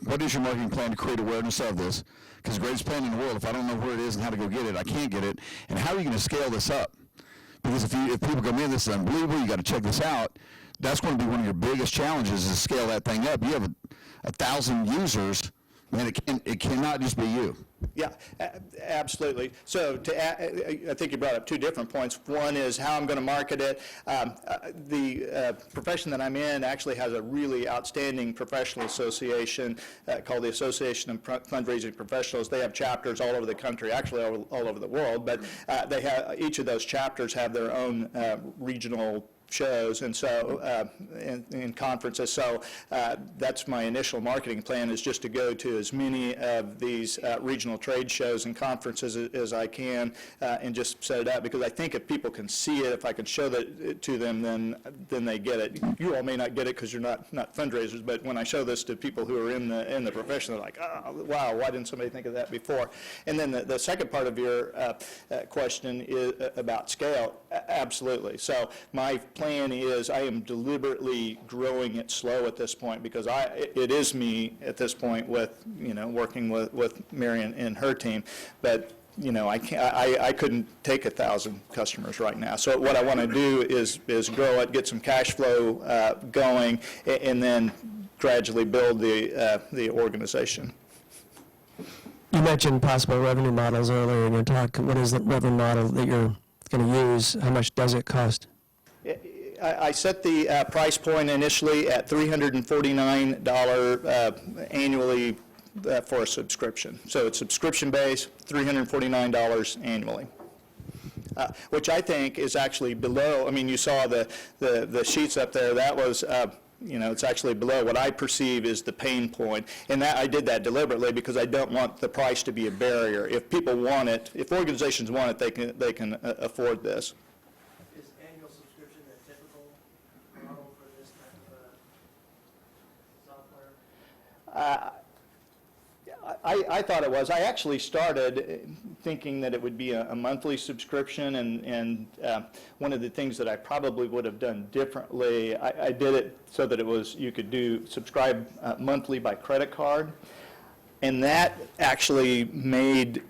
Speaker 1: what is your marketing plan to create awareness of this? Because the greatest plan in the world, if I don't know where it is and how to go get it, I can't get it. And how are you going to scale this up? Because if people go, man, this is unbelievable, you got to check this out, that's going to be one of your biggest challenges, is scale that thing up. You have 1,000 users, man, it cannot just be you.
Speaker 13: Yeah, absolutely. So I think you brought up two different points. One is how I'm going to market it. The profession that I'm in actually has a really outstanding professional association called the Association of Fundraising Professionals. They have chapters all over the country, actually all over the world, but they have, each of those chapters have their own regional shows, and so in conferences. So that's my initial marketing plan, is just to go to as many of these regional trade shows and conferences as I can, and just set it up, because I think if people can see it, if I can show that to them, then they get it. You all may not get it because you're not fundraisers, but when I show this to people who are in the profession, they're like, oh, wow, why didn't somebody think of that before? And then the second part of your question is about scale. Absolutely. So my plan is I am deliberately growing it slow at this point, because it is me at this point with working with Mary and her team, but I couldn't take 1,000 customers right now. So what I want to do is grow it, get some cash flow going, and then gradually build the organization.
Speaker 6: You mentioned possible revenue models earlier in your talk. What is the revenue model that you're going to use? How much does it cost?
Speaker 13: I set the price point initially at $349 annually for a subscription. So it's subscription-based, $349 annually. Which I think is actually below, I mean, you saw the sheets up there, that was, it's actually below what I perceive is the pain point. And that I did that deliberately because I don't want the price to be a barrier. If people want it, if organizations want it, they can afford this.
Speaker 5: Is annual subscription a typical model for this type of software?
Speaker 13: I thought it was. I actually started thinking that it would be a monthly subscription, and one of the things that I probably would have done differently, I did it so that it was, you could subscribe monthly by credit card, and that actually made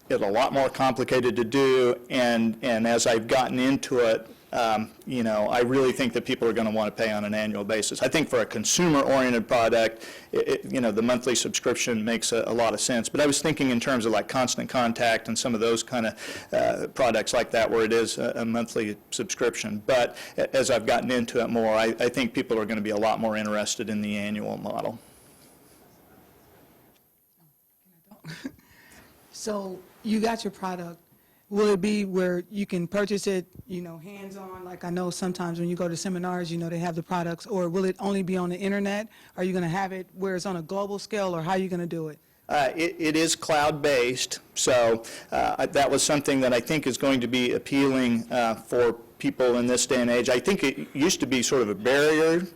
Speaker 13: it a lot more complicated to do, and as I've gotten into it, I really think that people are going to want to pay on an annual basis. I think for a consumer-oriented product, the monthly subscription makes a lot of sense. But I was thinking in terms of like Constant Contact and some of those kind of products like that where it is a monthly subscription. But as I've gotten into it more, I think people are going to be a lot more interested in the annual model.
Speaker 15: So you got your product. Will it be where you can purchase it, hands-on? Like I know sometimes when you go to seminars, they have the products. Or will it only be on the internet? Are you going to have it where it's on a global scale, or how are you going to do it?
Speaker 13: It is cloud-based, so that was something that I think is going to be appealing for people in this day and age. I think it used to be sort of a barrier,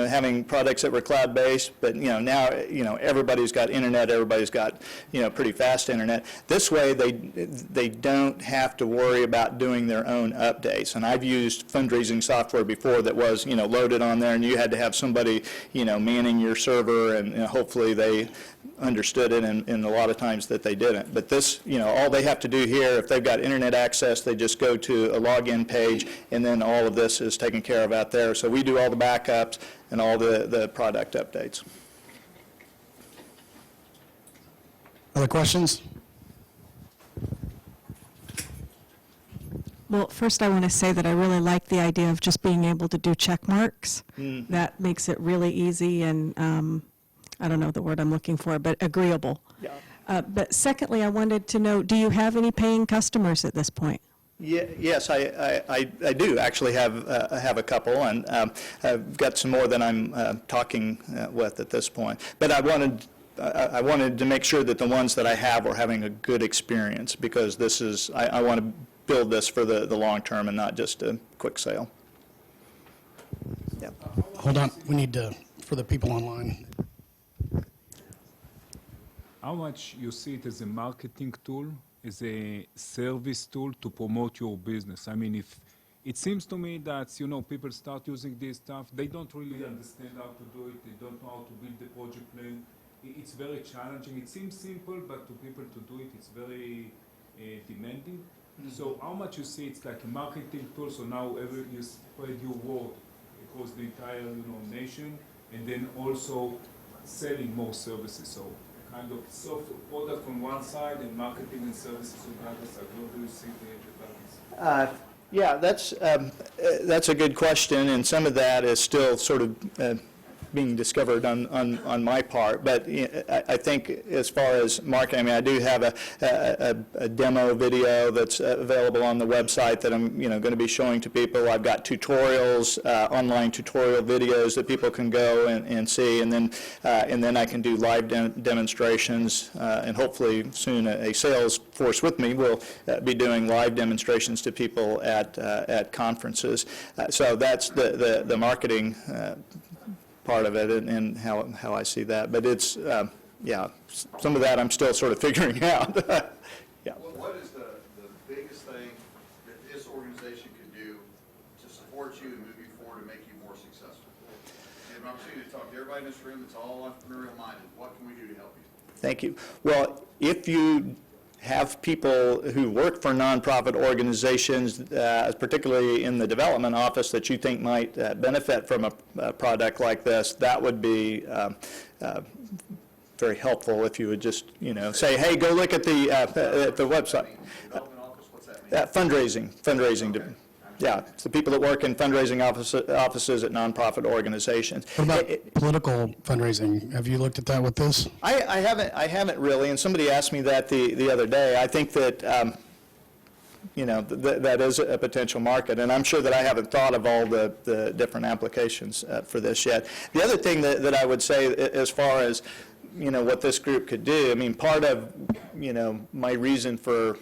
Speaker 13: having products that were cloud-based, but now everybody's got internet, everybody's got pretty fast internet. This way, they don't have to worry about doing their own updates. And I've used fundraising software before that was loaded on there, and you had to have somebody manning your server, and hopefully they understood it, and a lot of times that they didn't. But this, all they have to do here, if they've got internet access, they just go to a login page, and then all of this is taken care of out there. So we do all the backups and all the product updates.
Speaker 7: Other questions?
Speaker 9: Well, first I want to say that I really like the idea of just being able to do check marks. That makes it really easy and I don't know the word I'm looking for, but agreeable.
Speaker 13: Yeah.
Speaker 9: But secondly, I wanted to know, do you have any paying customers at this point?
Speaker 13: Yes, I do actually have a couple, and I've got some more that I'm talking with at this point. But I wanted to make sure that the ones that I have are having a good experience, because this is, I want to build this for the long term and not just a quick sale. Yep.
Speaker 7: Hold on, we need to, for the people online.
Speaker 16: How much you see it as a marketing tool, as a service tool to promote your business? I mean, if it seems to me that, people start using this stuff, they don't really understand how to do it, they don't know how to build the project plan. It's very challenging. It seems simple, but to people to do it, it's very demanding. So how much you see it's like a marketing tool, so now you spread your word across the entire nation, and then also selling more services. So kind of software product on one side and marketing and services on the other side. What do you see the balance?
Speaker 13: Yeah, that's a good question, and some of that is still sort of being discovered on my part. But I think as far as marketing, I mean, I do have a demo video that's available on the website that I'm going to be showing to people. I've got tutorials, online tutorial videos that people can go and see, and then I can do live demonstrations, and hopefully soon a sales force with me will be doing live demonstrations to people at conferences. So that's the marketing part of it, and how I see that. But it's, some of that I'm still sort of figuring out. Yeah.
Speaker 1: What is the biggest thing that this organization could do to support you and move you forward and make you more successful? You have an opportunity to talk to everybody in this room that's all entrepreneurial minded. What can we do to help you?
Speaker 13: Thank you. Well, if you have people who work for nonprofit organizations, particularly in the development office, that you think might benefit from a product like this, that would be very helpful if you would just, say, hey, go look at the website.
Speaker 5: Development office, what's that mean?
Speaker 13: Fundraising. Yeah, it's the people that work in fundraising offices at nonprofit organizations.
Speaker 7: What about political fundraising? Have you looked at that with this?
Speaker 13: I haven't really, and somebody asked me that the other day. I think that, that is a potential market, and I'm sure that I haven't thought of all the different applications for this yet. The other thing that I would say as far as, what this group could do, I mean, part of, my reason for,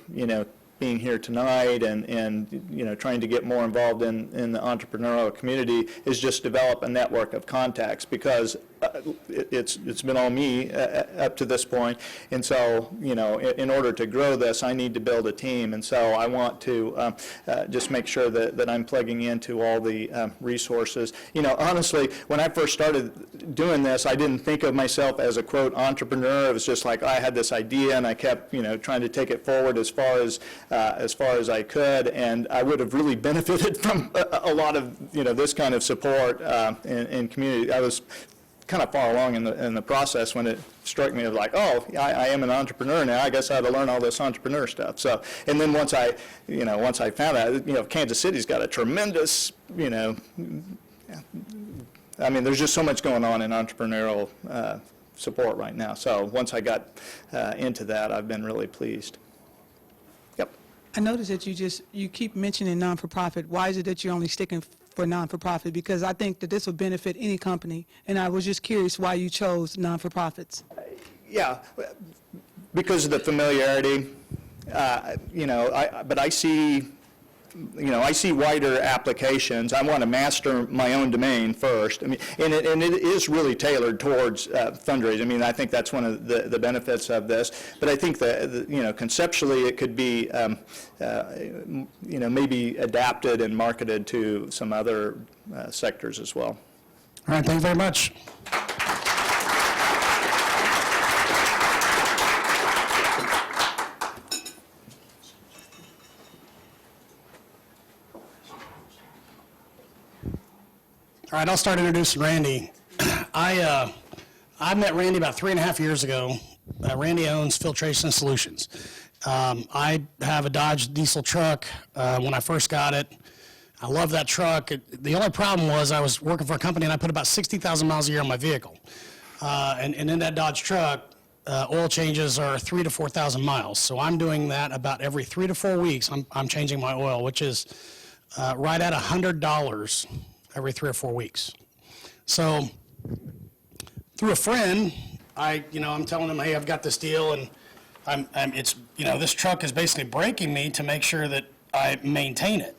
Speaker 13: being here tonight and trying to get more involved in the entrepreneurial community is just develop a network of contacts, because it's been all me up to this point, and so in order to grow this, I need to build a team, and so I want to just make sure that I'm plugging into all the resources. Honestly, when I first started doing this, I didn't think of myself as a quote entrepreneur. It was just like I had this idea, and I kept trying to take it forward as far as I could, and I would have really benefited from a lot of this kind of support and community. I was kind of far along in the process when it struck me of like, oh, I am an entrepreneur now. I guess I had to learn all this entrepreneur stuff. So, and then once I found out, Kansas City's got a tremendous, I mean, there's just so much going on in entrepreneurial support right now. So once I got into that, I've been really pleased. Yep.
Speaker 15: I noticed that you keep mentioning non-for-profit. Why is it that you're only sticking for non-for-profit? Because I think that this will benefit any company, and I was just curious why you chose non-for-profits.
Speaker 13: Yeah, because of the familiarity, but I see wider applications. I want to master my own domain first. I mean, and it is really tailored towards fundraising. I mean, I think that's one of the benefits of this. But I think that conceptually it could be maybe adapted and marketed to some other sectors as well.
Speaker 7: All right, thank you very much. All right, I'll start introducing Randy. I met Randy about 3.5 years ago. Randy owns Filtration Solutions. I have a Dodge diesel truck. When I first got it, I love that truck. The only problem was I was working for a company and I put about 60,000 miles a year on my vehicle. And in that Dodge truck, oil changes are 3,000 to 4,000 miles. So I'm doing that about every 3 to 4 weeks. I'm changing my oil, which is right at $100 every 3 or 4 weeks. So through a friend, I'm telling him, hey, I've got this deal, and this truck is basically breaking me to make sure that I maintain it.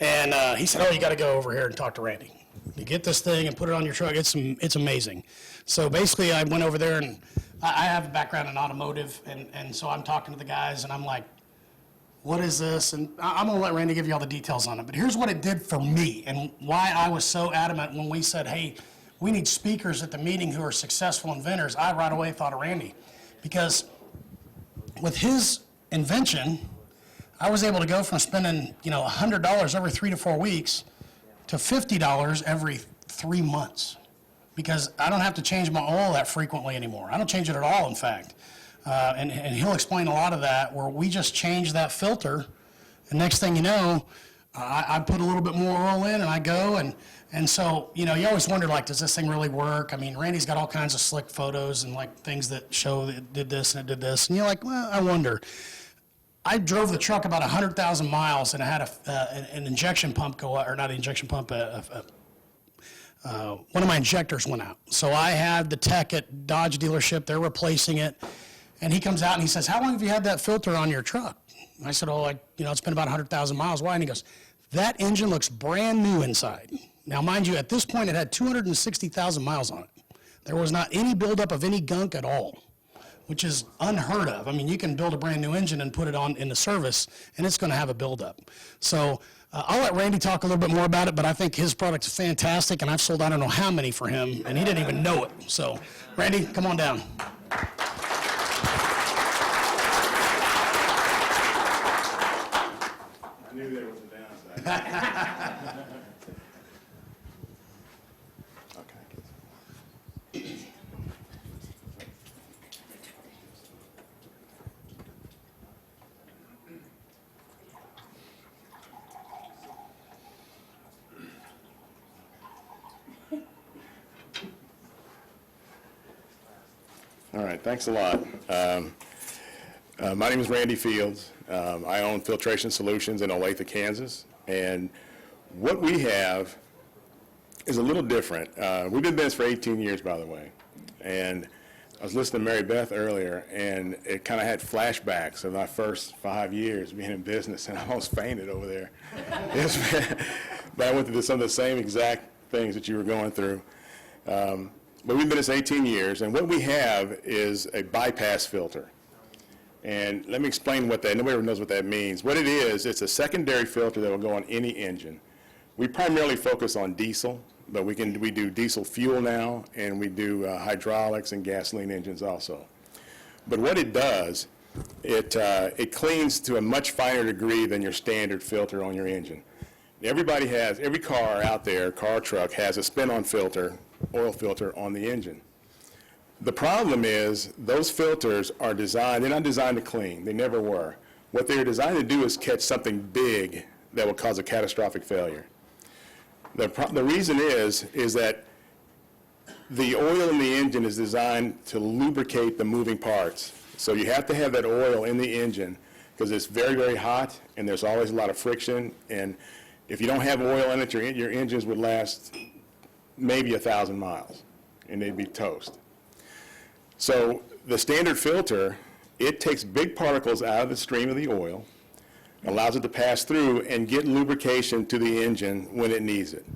Speaker 7: And he said, oh, you got to go over here and talk to Randy. You get this thing and put it on your truck. It's amazing. So basically, I went over there, and I have a background in automotive, and so I'm talking to the guys, and I'm like, what is this? And I'm going to let Randy give you all the details on it. But here's what it did for me and why I was so adamant when we said, hey, we need speakers at the meeting who are successful inventors. I right away thought of Randy. Because with his invention, I was able to go from spending, $100 every 3 to 4 weeks to $50 every 3 months. Because I don't have to change my oil that frequently anymore. I don't change it at all, in fact. And he'll explain a lot of that, where we just change that filter, and next thing you know, I put a little bit more oil in, and I go, and so, you always wonder, like, does this thing really work? I mean, Randy's got all kinds of slick photos and, like, things that show that it did this and it did this, and you're like, well, I wonder. I drove the truck about 100,000 miles, and I had an injection pump go out, or not an injection pump, one of my injectors went out. So I had the tech at Dodge dealership, they're replacing it. And he comes out and he says, how long have you had that filter on your truck? I said, oh, it's been about 100,000 miles. Why? And he goes, that engine looks brand new inside. Now, mind you, at this point, it had 260,000 miles on it. There was not any buildup of any gunk at all, which is unheard of. I mean, you can build a brand new engine and put it on in the service, and it's going to have a buildup. So I'll let Randy talk a little bit more about it, but I think his product is fantastic, and I've sold I don't know how many for him, and he didn't even know it. So, Randy, come on down.
Speaker 5: I knew there was a downside.
Speaker 17: All right, thanks a lot. My name is Randy Fields. I own Filtration Solutions in Olathe, Kansas. And what we have is a little different. We've been in business for 18 years, by the way. And I was listening to Mary Beth earlier, and it kind of had flashbacks of my first 5 years being in business, and I almost fainted over there. But I went through some of the same exact things that you were going through. But we've been in business 18 years, and what we have is a bypass filter. And let me explain what that, nobody ever knows what that means. What it is, it's a secondary filter that will go on any engine. We primarily focus on diesel, but we do diesel fuel now, and we do hydraulics and gasoline engines also. But what it does, it cleans to a much finer degree than your standard filter on your engine. Every car out there, car or truck, has a spin-on filter, oil filter on the engine. The problem is those filters are designed, they're not designed to clean. They never were. What they're designed to do is catch something big that will cause a catastrophic failure. The reason is that the oil in the engine is designed to lubricate the moving parts. So you have to have that oil in the engine because it's very, very hot and there's always a lot of friction. And if you don't have oil in it, your engines would last maybe 1,000 miles and they'd be toast. So the standard filter, it takes big particles out of the stream of the oil, allows it to pass through and get lubrication to the engine when it needs it.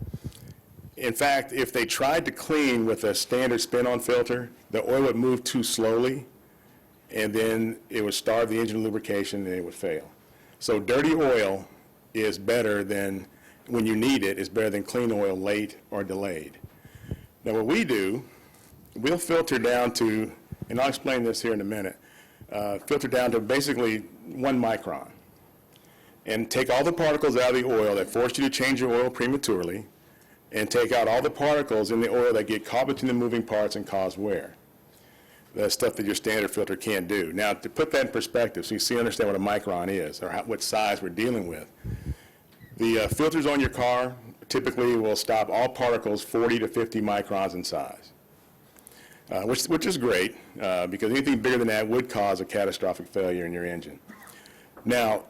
Speaker 17: In fact, if they tried to clean with a standard spin-on filter, the oil would move too slowly, and then it would starve the engine lubrication and it would fail. So dirty oil is better than, when you need it, is better than clean oil late or delayed. Now what we do, we'll filter down to, and I'll explain this here in a minute, filter down to basically 1 micron. And take all the particles out of the oil that force you to change your oil prematurely, and take out all the particles in the oil that get caught between the moving parts and cause wear. That's stuff that your standard filter can't do. Now, to put that in perspective, so you understand what a micron is, or what size we're dealing with, the filters on your car typically will stop all particles 40 to 50 microns in size, which is great, because anything bigger than that would cause a catastrophic failure in your engine. Now,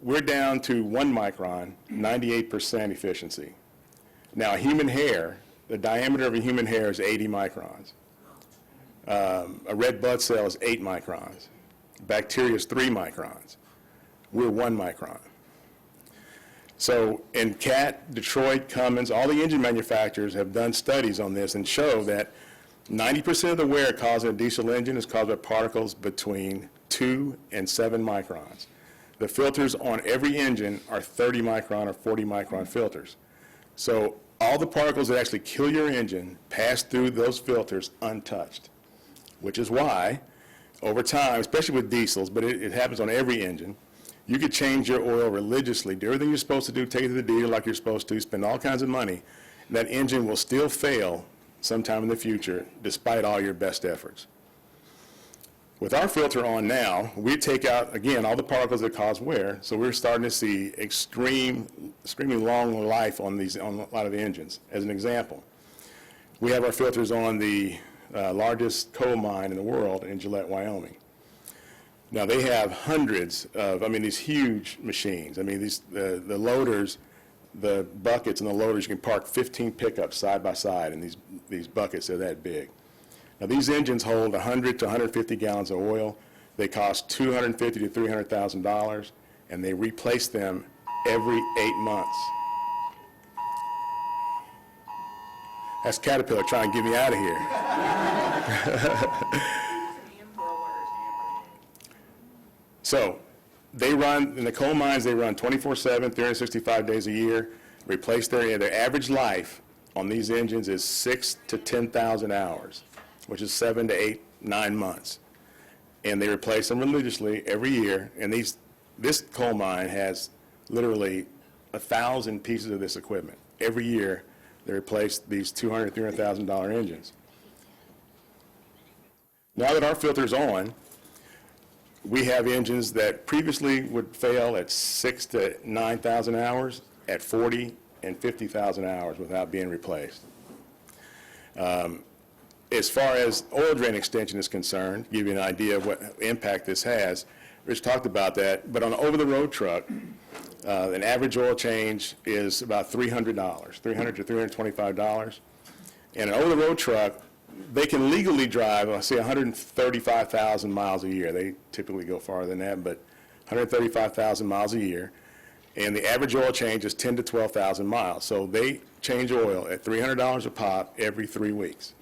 Speaker 17: we're down to 1 micron, 98% efficiency. Now, human hair, the diameter of a human hair is 80 microns. A red blood cell is 8 microns. Bacteria is 3 microns. We're 1 micron. So in Cat, Detroit, Cummins, all the engine manufacturers have done studies on this and show that 90% of the wear caused in a diesel engine is caused by particles between 2 and 7 microns. The filters on every engine are 30 micron or 40 micron filters. So all the particles that actually kill your engine pass through those filters untouched, which is why over time, especially with diesels, but it happens on every engine, you could change your oil religiously, do everything you're supposed to do, take it to the dealer like you're supposed to, spend all kinds of money, and that engine will still fail sometime in the future despite all your best efforts. With our filter on now, we take out, again, all the particles that cause wear, so we're starting to see extremely long life on a lot of the engines. As an example, we have our filters on the largest coal mine in the world in Gillette, Wyoming. Now, they have hundreds of, these huge machines. The loaders, the buckets and the loaders, you can park 15 pickups side by side, and these buckets are that big. Now, these engines hold 100 to 150 gallons of oil. They cost $250,000 to $300,000, and they replace them every 8 months. That's Caterpillar trying to get me out of here. So they run, in the coal mines, they run 24/7, 365 days a year, replace their average life on these engines is 6,000 to 10,000 hours, which is 7 to 8, 9 months. And they replace them religiously every year. And this coal mine has literally 1,000 pieces of this equipment. Every year, they replace these $200,000 to $300,000 engines. Now that our filter's on, we have engines that previously would fail at 6,000 to 9,000 hours at 40 and 50,000 hours without being replaced. as far as oil drain extension is concerned, give you an idea of what impact this has, Rich talked about that, but on an over-the-road truck, an average oil change is about $300 to $325. And an over-the-road truck, they can legally drive, let's say, 135,000 miles a year. They typically go farther than that, but 135,000 miles a year. And the average oil change is 10 to 12,000 miles. So they change oil at $300 a pop every 3 weeks.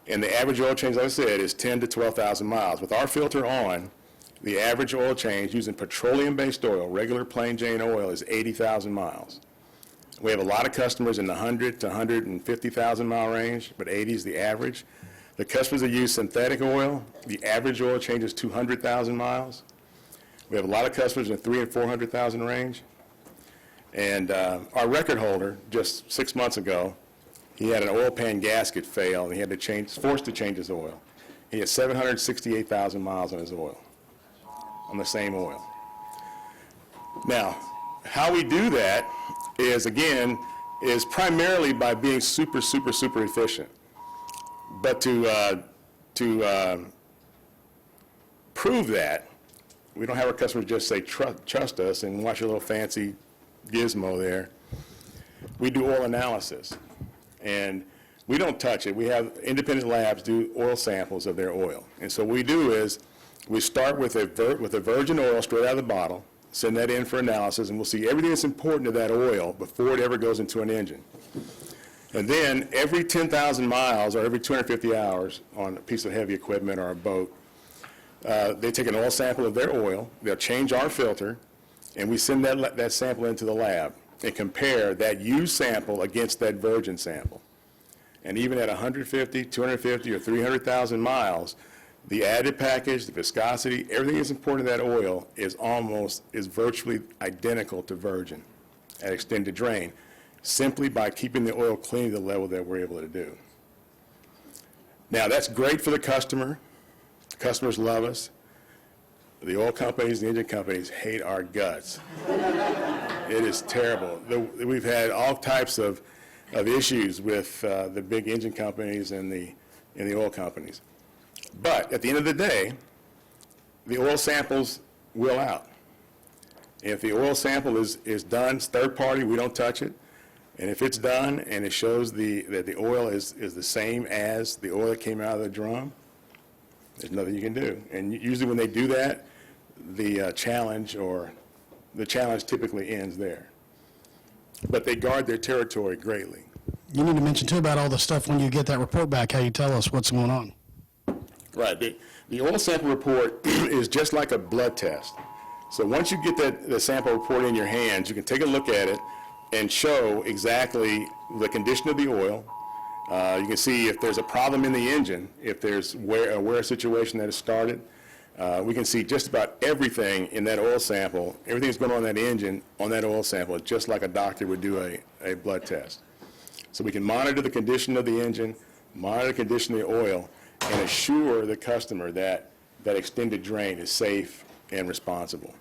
Speaker 17: And the average oil change, like I said, is 10 to 12,000 miles. With our filter on, the average oil change using petroleum-based oil, regular plain Jane oil, is 80,000 miles. We have a lot of customers in the 100 to 150,000 mile range, but 80 is the average. The customers that use synthetic oil, the average oil change is 200,000 miles. We have a lot of customers in the 300,000 and 400,000 range. And our record holder, just 6 months ago, he had an oil pan gasket fail, and he had to forced to change his oil. He had 768,000 miles on his oil, on the same oil. Now, how we do that is, again, is primarily by being super, super, super efficient. But to prove that, we don't have our customers just say, trust us, and watch your little fancy gizmo there. We do oil analysis, and we don't touch it. We have independent labs do oil samples of their oil. And so what we do is we start with a virgin oil straight out of the bottle, send that in for analysis, and we'll see everything that's important to that oil before it ever goes into an engine. And then every 10,000 miles or every 250 hours on a piece of heavy equipment or a boat, they take an oil sample of their oil, they'll change our filter, and we send that sample into the lab and compare that used sample against that virgin sample. And even at 150, 250, or 300,000 miles, the additive package, the viscosity, everything that's important to that oil is virtually identical to virgin at extended drain, simply by keeping the oil clean to the level that we're able to do. Now, that's great for the customer. The customers love us. The oil companies, the engine companies hate our guts. It is terrible. We've had all types of issues with the big engine companies and the oil companies. But at the end of the day, the oil samples will out. If the oil sample is done, it's third party, we don't touch it. And if it's done and it shows that the oil is the same as the oil that came out of the drum, there's nothing you can do. And usually when they do that, the challenge typically ends there. But they guard their territory greatly.
Speaker 7: You need to mention too about all the stuff when you get that report back, how you tell us what's going on.
Speaker 17: Right. The oil sample report is just like a blood test. So once you get the sample report in your hands, you can take a look at it and show exactly the condition of the oil. You can see if there's a problem in the engine, if there's a wear situation that has started. We can see just about everything in that oil sample, everything that's going on in that engine on that oil sample, just like a doctor would do a blood test. So we can monitor the condition of the engine, monitor the condition of the oil, and assure the customer that that extended drain is safe and responsible.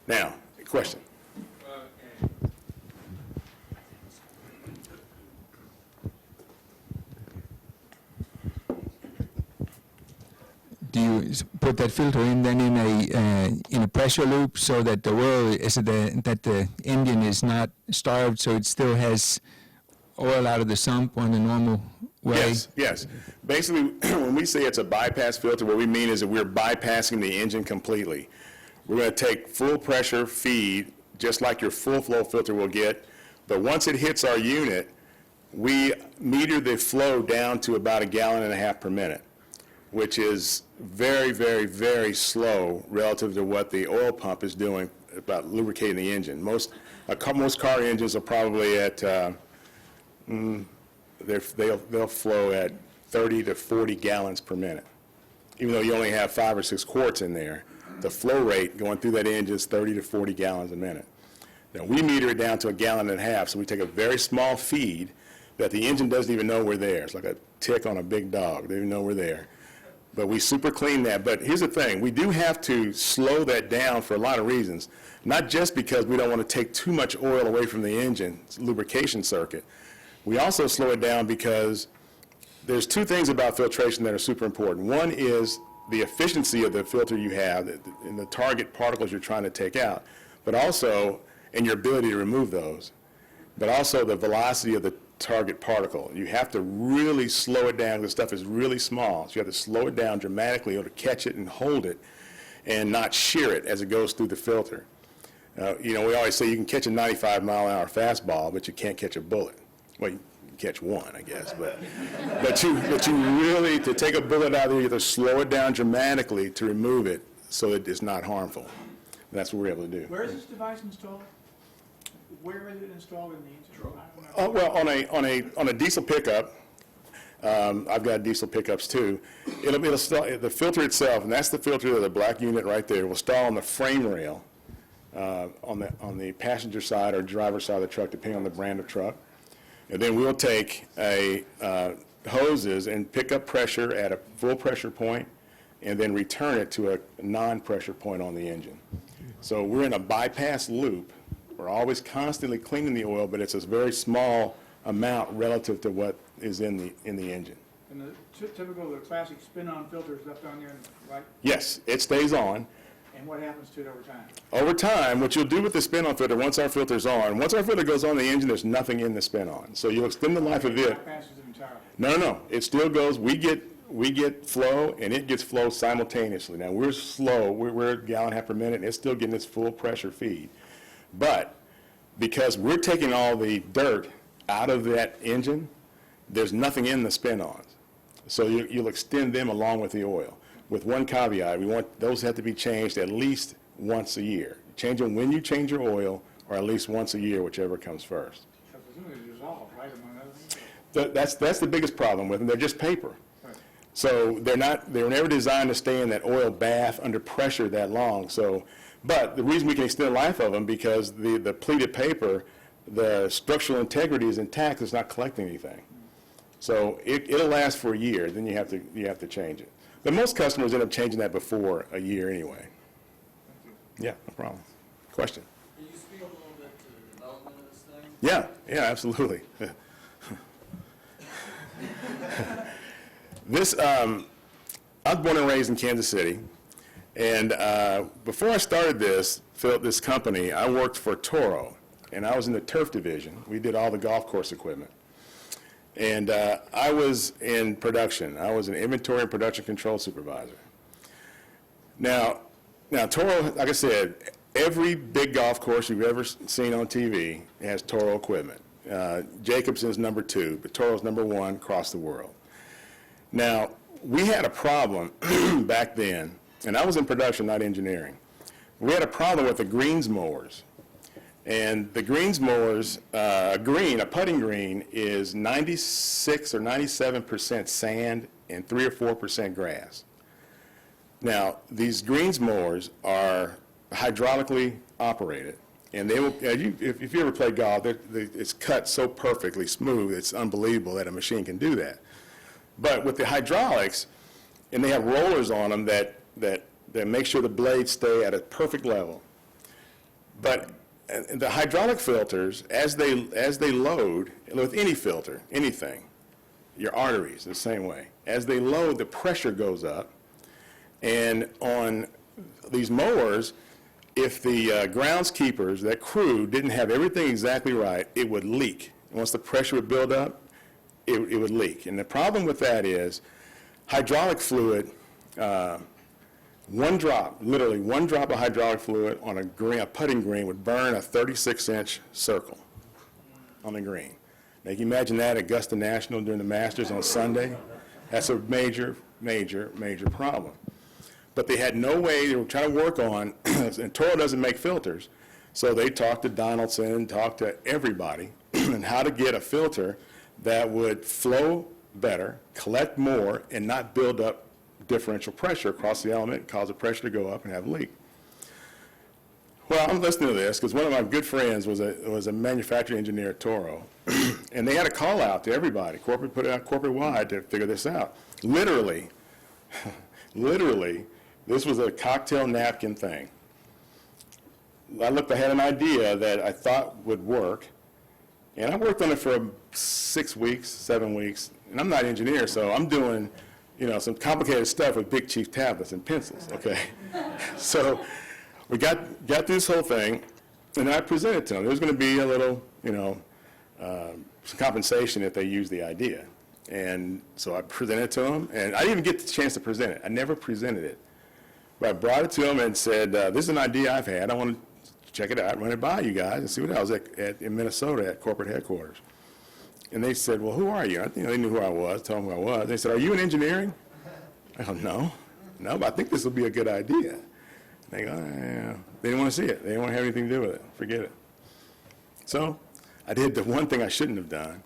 Speaker 17: Now, question.
Speaker 18: Do you put that filter in then in a pressure loop so that the oil that the engine is not starved, so it still has oil out of the sump on the normal way?
Speaker 17: Yes. Basically, when we say it's a bypass filter, what we mean is that we're bypassing the engine completely. We're going to take full pressure feed, just like your full flow filter will get, but once it hits our unit, we meter the flow down to about 1.5 gallons per minute, which is very, very, very slow relative to what the oil pump is doing about lubricating the engine. Most car engines are probably at, they'll flow at 30 to 40 gallons per minute. Even though you only have 5 or 6 quarts in there, the flow rate going through that engine is 30 to 40 gallons a minute. Now, we meter it down to 1.5 gallons, so we take a very small feed that the engine doesn't even know we're there. It's like a tick on a big dog. They don't even know we're there. But we super clean that. But here's the thing. We do have to slow that down for a lot of reasons, not just because we don't want to take too much oil away from the engine lubrication circuit, We also slow it down because there's two things about filtration that are super important. One is the efficiency of the filter you have and the target particles you're trying to take out, but also, and your ability to remove those, but also the velocity of the target particle. You have to really slow it down. The stuff is really small, so you have to slow it down dramatically in order to catch it and hold it and not shear it as it goes through the filter. You know, we always say you can catch a 95-mile-an-hour fastball, but you can't catch a bullet. Well, you can catch one, I guess, but you really, to take a bullet out of there, you have to slow it down dramatically to remove it so that it's not harmful. And that's what we're able to do.
Speaker 19: Where is this device installed? Where is it installed in the engine?
Speaker 17: Oh, well, on a diesel pickup, I've got diesel pickups too. It'll start, the filter itself, and that's the filter of the black unit right there, will stall on the frame rail on the passenger side or driver side of the truck, depending on the brand of truck. And then we'll take hoses and pick up pressure at a full pressure point and then return it to a non-pressure point on the engine. So we're in a bypass loop. We're always constantly cleaning the oil, but it's a very small amount relative to what is in the engine.
Speaker 19: And the typical, the classic spin-on filter is left on there, right?
Speaker 17: Yes, it stays on.
Speaker 19: And what happens to it over time?
Speaker 17: Over time, what you'll do with the spin-on filter, once our filter's on, once our filter goes on the engine, there's nothing in the spin-on. So you'll extend the life of it.
Speaker 19: Bypasses it entirely.
Speaker 17: No. It still goes. We get flow, and it gets flow simultaneously. Now, we're slow. We're a gallon and a half per minute, and it's still getting its full pressure feed. But because we're taking all the dirt out of that engine, there's nothing in the spin-ons. So you'll extend them along with the oil. With one caveat, those have to be changed at least once a year. Change them when you change your oil, or at least once a year, whichever comes first.
Speaker 19: So presumably they dissolve, right, among other things?
Speaker 17: That's the biggest problem with them. They're just paper.
Speaker 19: Right.
Speaker 17: So they were never designed to stay in that oil bath under pressure that long. But the reason we can extend the life of them, because the pleated paper, the structural integrity is intact. It's not collecting anything. So it'll last for a year. Then you have to change it. But most customers end up changing that before a year anyway. Yeah, no problem. Question?
Speaker 14: Can you speak a little bit to the development of this thing?
Speaker 17: Yeah, absolutely. I was born and raised in Kansas City, and before I started this company, I worked for Toro, and I was in the turf division. We did all the golf course equipment. And I was in production. I was an inventory and production control supervisor. Now Toro, like I said, every big golf course you've ever seen on TV has Toro equipment. Jacobson's number 2, but Toro's number 1 across the world. Now, we had a problem back then, and I was in production, not engineering. We had a problem with the greens mowers. And the greens mowers, a putting green is 96 or 97% sand and 3 or 4% grass. Now, these greens mowers are hydraulically operated, and they will, if you ever play golf, it's cut so perfectly smooth, it's unbelievable that a machine can do that. But with the hydraulics, and they have rollers on them that make sure the blades stay at a perfect level. But the hydraulic filters, as they load, with any filter, anything, your arteries, the same way. As they load, the pressure goes up. And on these mowers, if the groundskeepers, that crew, didn't have everything exactly right, it would leak. And once the pressure would build up, it would leak. And the problem with that is hydraulic fluid, one drop, literally one drop of hydraulic fluid on a putting green would burn a 36-inch circle on the green. Now, you can imagine that at Augusta National during the Masters on Sunday. That's a major, major, major problem. But they had no way, they were trying to work on, and Toro doesn't make filters, so they talked to Donaldson, talked to everybody, on how to get a filter that would flow better, collect more, and not build up differential pressure across the element, cause the pressure to go up and have a leak. Well, I'm listening to this because one of my good friends was a manufacturing engineer at Toro, and they had a call out to everybody, put it out corporate-wide to figure this out. Literally, this was a cocktail napkin thing. I had an idea that I thought would work, And I worked on it for 6 weeks, 7 weeks, and I'm not an engineer, so I'm doing, some complicated stuff with Big Chief tablets and pencils, okay? So we got through this whole thing, and I presented to them. There was going to be a little, some compensation if they used the idea. And so I presented it to them, and I didn't even get the chance to present it. I never presented it. But I brought it to them and said, this is an idea I've had. I want to check it out, run it by you guys, and see what I was in Minnesota at corporate headquarters. And they said, well, who are you? I think they knew who I was, told them who I was. They said, are you in engineering? I go, no, but I think this will be a good idea. And they go, yeah. They didn't want to see it. They didn't want to have anything to do with it. Forget it. So I did the one thing I shouldn't have done.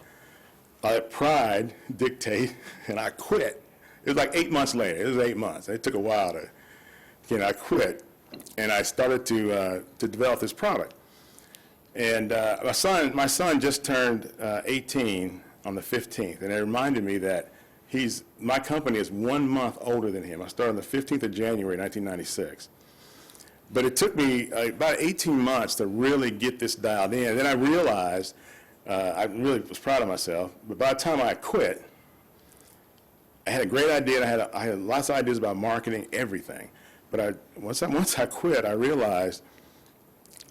Speaker 17: I let pride dictate, and I quit. It was like 8 months later. It was 8 months. It took a while to, I quit, and I started to develop this product. And my son just turned 18 on the 15th, and it reminded me that my company is 1 month older than him. I started on the 15th of January, 1996. But it took me about 18 months to really get this dialed in. And then I realized, I really was proud of myself, but by the time I quit, I had a great idea, and I had lots of ideas about marketing, everything. But once I quit, I realized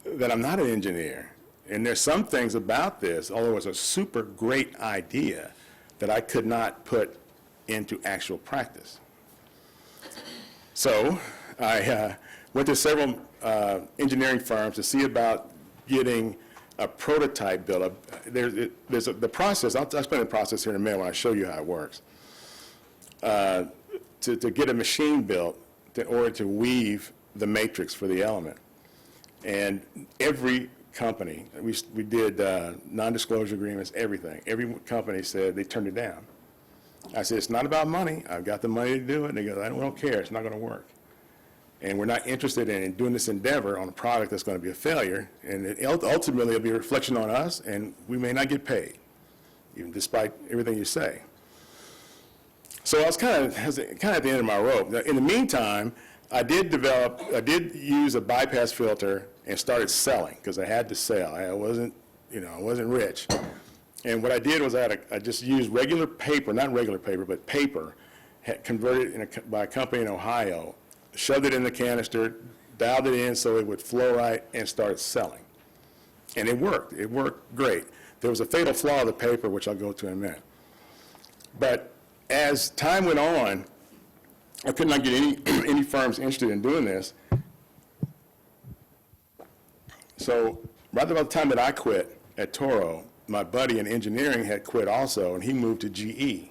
Speaker 17: that I'm not an engineer. And there's some things about this, although it was a super great idea, that I could not put into actual practice. So I went to several engineering firms to see about getting a prototype built. There's the process. I'll explain the process here in a minute when I show you how it works. To get a machine built in order to weave the matrix for the element. And every company, we did non-disclosure agreements, everything. Every company said they turned it down. I said, it's not about money. I've got the money to do it. And they go, we don't care. It's not going to work. And we're not interested in doing this endeavor on a product that's going to be a failure. And ultimately, it'll be a reflection on us, and we may not get paid, even despite everything you say. So I was kind of at the end of my rope. Now, in the meantime, I did use a bypass filter and started selling, because I had to sell. I wasn't rich. And what I did was I just used regular paper, not regular paper, but paper, converted by a company in Ohio, shoved it in the canister, dialed it in so it would flow right, and started selling. And it worked. It worked great. There was a fatal flaw of the paper, which I'll go to in a minute. But as time went on, I could not get any firms interested in doing this. So right about the time that I quit at Toro, my buddy in engineering had quit also, and he moved to GE.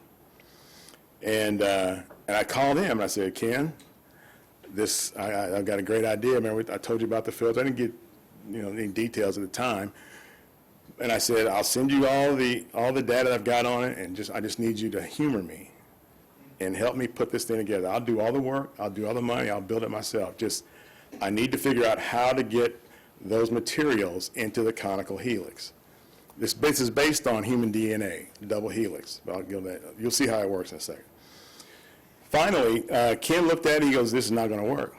Speaker 17: And I called him, and I said, Ken, I've got a great idea. Remember, I told you about the filter. I didn't get any details at the time. And I said, I'll send you all the data I've got on it, and I just need you to humor me and help me put this thing together. I'll do all the work. I'll do all the money. I'll build it myself. I need to figure out how to get those materials into the conical helix. This is based on human DNA, double helix. But I'll give that. You'll see how it works in a second. Finally, Ken looked at it. He goes, this is not going to work.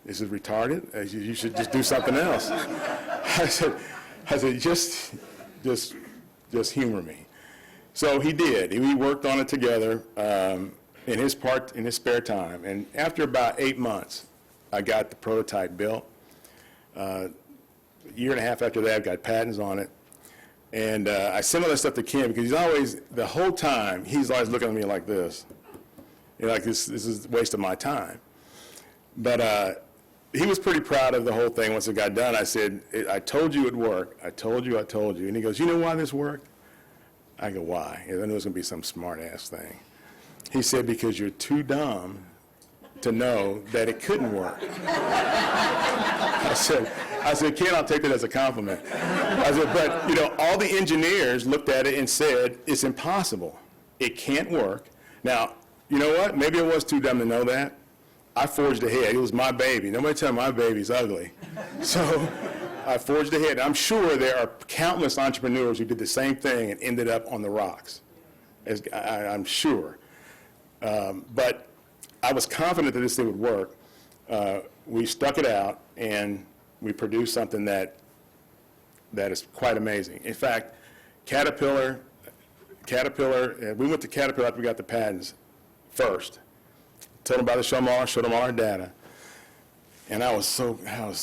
Speaker 17: This is retarded. You should just do something else. I said, just humor me. So he did. We worked on it together in his spare time. And after about 8 months, I got the prototype built. A year and a half after that, I got patents on it. And I sent all that stuff to Ken because the whole time, he's always looking at me like this. Like this is a waste of my time. But he was pretty proud of the whole thing once it got done. I said, I told you it would work. I told you. And he goes, you know why this worked? I go, why? I knew it was going to be some smart-ass thing. He said, because you're too dumb to know that it couldn't work. I said, Ken, I'll take that as a compliment. I said, but, all the engineers looked at it and said, it's impossible. It can't work. Now, you know what? Maybe I was too dumb to know that. I forged ahead. It was my baby. Nobody tell me my baby's ugly. So I forged ahead. I'm sure there are countless entrepreneurs who did the same thing and ended up on the rocks. I'm sure. But I was confident that this thing would work. We stuck it out, and we produced something that is quite amazing. In fact, Caterpillar, we went to Caterpillar after we got the patents first. Told them about the showed them all our data. And I was so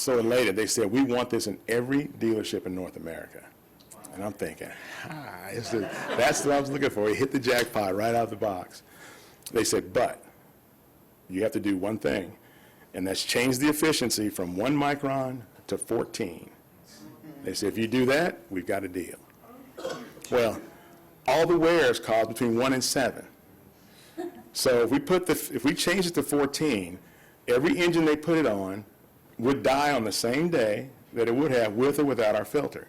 Speaker 17: elated. They said, we want this in every dealership in North America. And I'm thinking, that's what I was looking for. He hit the jackpot right out of the box. They said, but you have to do one thing, and that's change the efficiency from 1 micron to 14. They said, if you do that, we've got a deal. Well, all the wears cause between 1 and 7. So if we change it to 14, every engine they put it on would die on the same day that it would have with or without our filter.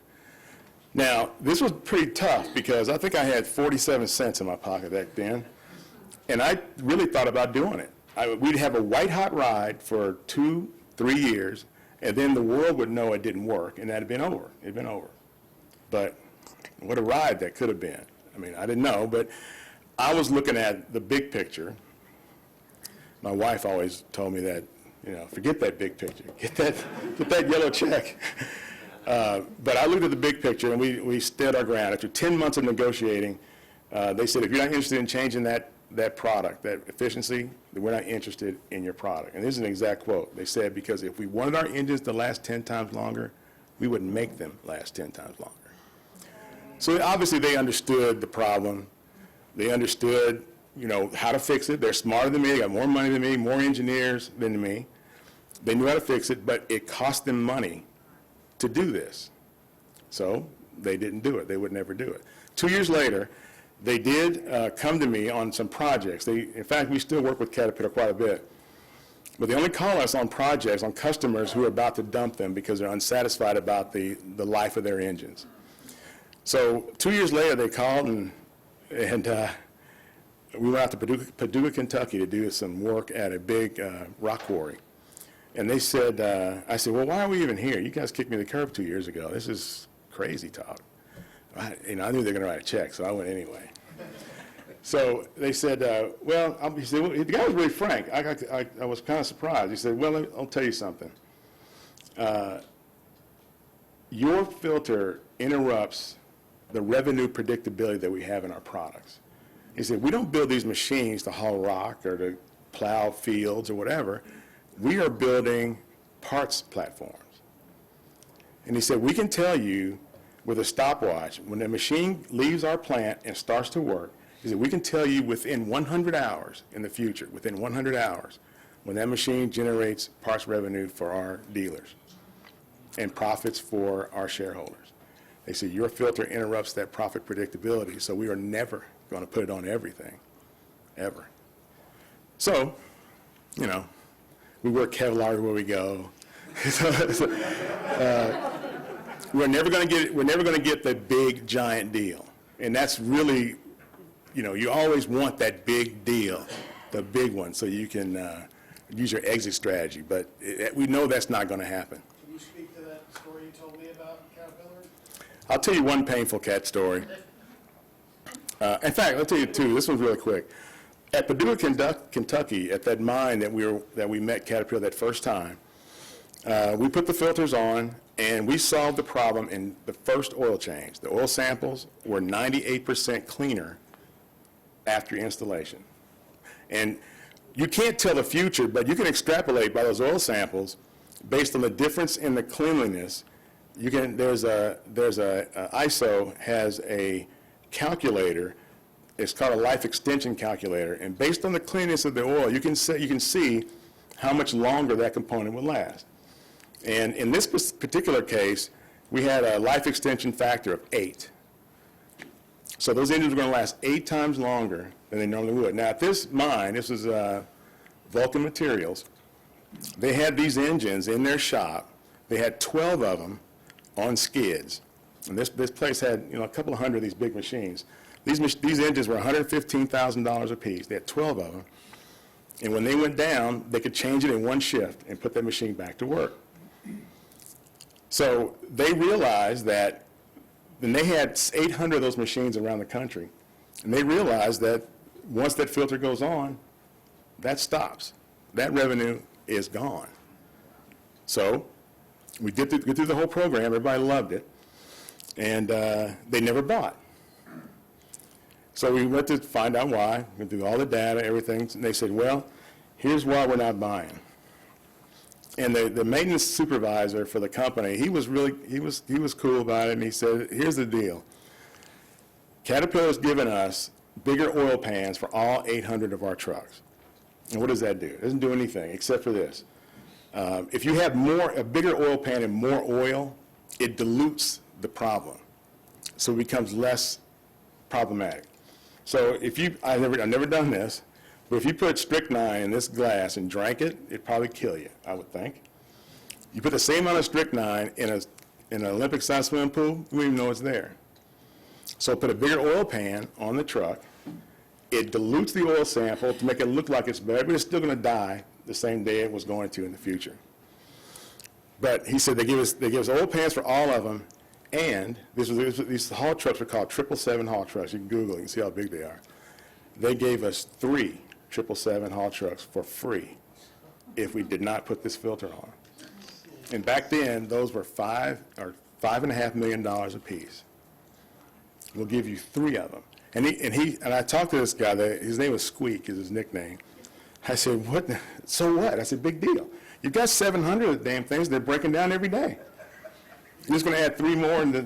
Speaker 17: Now, this was pretty tough because I think I had 47 cents in my pocket back then, and I really thought about doing it. We'd have a white-hot ride for 2-3 years, and then the world would know it didn't work, and that had been over. It had been over. But what a ride that could have been. I mean, I didn't know, but I was looking at the big picture. My wife always told me that, forget that big picture. Get that yellow check. But I looked at the big picture, and we stood our ground. After 10 months of negotiating, they said, if you're not interested in changing that product, that efficiency, then we're not interested in your product. And this is an exact quote. They said, because if we wanted our engines to last 10 times longer, we would make them last 10 times longer. So obviously they understood the problem. They understood, how to fix it. They're smarter than me. They got more money than me, more engineers than me. They knew how to fix it, but it cost them money to do this. So they didn't do it. They would never do it. 2 years later, they did come to me on some projects. In fact, we still work with Caterpillar quite a bit. But they only call us on projects, on customers who are about to dump them because they're unsatisfied about the life of their engines. So 2 years later, they called, and we went out to Paducah, Kentucky to do some work at a big rock quarry. And they said, I said, well, why are we even here? You guys kicked me to the curb 2 years ago. This is crazy talk. I knew they were going to write a check, so I went anyway. So they said, the guy was really frank. I was kind of surprised. He said, well, I'll tell you something. Your filter interrupts the revenue predictability that we have in our products. He said, we don't build these machines to haul rock or to plow fields or whatever. We are building parts platforms. And he said, we can tell you with a stopwatch, when the machine leaves our plant and starts to work, he said, we can tell you within 100 hours in the future, within 100 hours, when that machine generates parts revenue for our dealers and profits for our shareholders. They said, your filter interrupts that profit predictability, so we are never going to put it on everything, ever. So, we work Kevlar everywhere we go. We're never going to get the big giant deal, and that's really, you always want that big deal, the big one, so you can use your exit strategy. But we know that's not going to happen.
Speaker 7: Can you speak to that story you told me about Caterpillar?
Speaker 17: I'll tell you one painful cat story. In fact, I'll tell you two. This one's really quick. At Paducah, Kentucky, at that mine that we met Caterpillar that first time, we put the filters on, and we solved the problem in the first oil change. The oil samples were 98% cleaner after installation. And you can't tell the future, but you can extrapolate by those oil samples based on the difference in the cleanliness. There's a ISO has a calculator. It's called a life extension calculator, and based on the cleanness of the oil, you can see how much longer that component will last. And in this particular case, we had a life extension factor of 8. So those engines were going to last 8 times longer than they normally would. Now, at this mine, this is Vulcan Materials, they had these engines in their shop. They had 12 of them on skids. And this place had a couple of hundred of these big machines. These engines were $115,000 a piece. They had 12 of them. And when they went down, they could change it in one shift and put that machine back to work. So they realized that, and they had 800 of those machines around the country, and they realized that once that filter goes on, that stops. That revenue is gone. So we get through the whole program. Everybody loved it. And they never bought. So we went to find out why, went through all the data, everything, and they said, well, here's why we're not buying. And the maintenance supervisor for the company, he was cool about it, and he said, here's the deal. Caterpillar's given us bigger oil pans for all 800 of our trucks. And what does that do? It doesn't do anything except for this. If you have a bigger oil pan and more oil, it dilutes the problem. So it becomes less problematic. So I've never done this, but if you put strychnine in this glass and drank it, it'd probably kill you, I would think. You put the same amount of strychnine in an Olympic size swimming pool, you wouldn't even know it's there. So put a bigger oil pan on the truck. It dilutes the oil sample to make it look like it's better, but it's still going to die the same day it was going to in the future. But he said they give us oil pans for all of them, and these haul trucks are called 777 haul trucks. You can Google it, you can see how big they are. They gave us 3 777 haul trucks for free if we did not put this filter on. And back then, those were $5.5 million a piece. We'll give you 3 of them. And I talked to this guy, his name was Squeak, is his nickname. I said, what? So what? I said, big deal. You've got 700 of the damn things, they're breaking down every day. You're just going to add 3 more into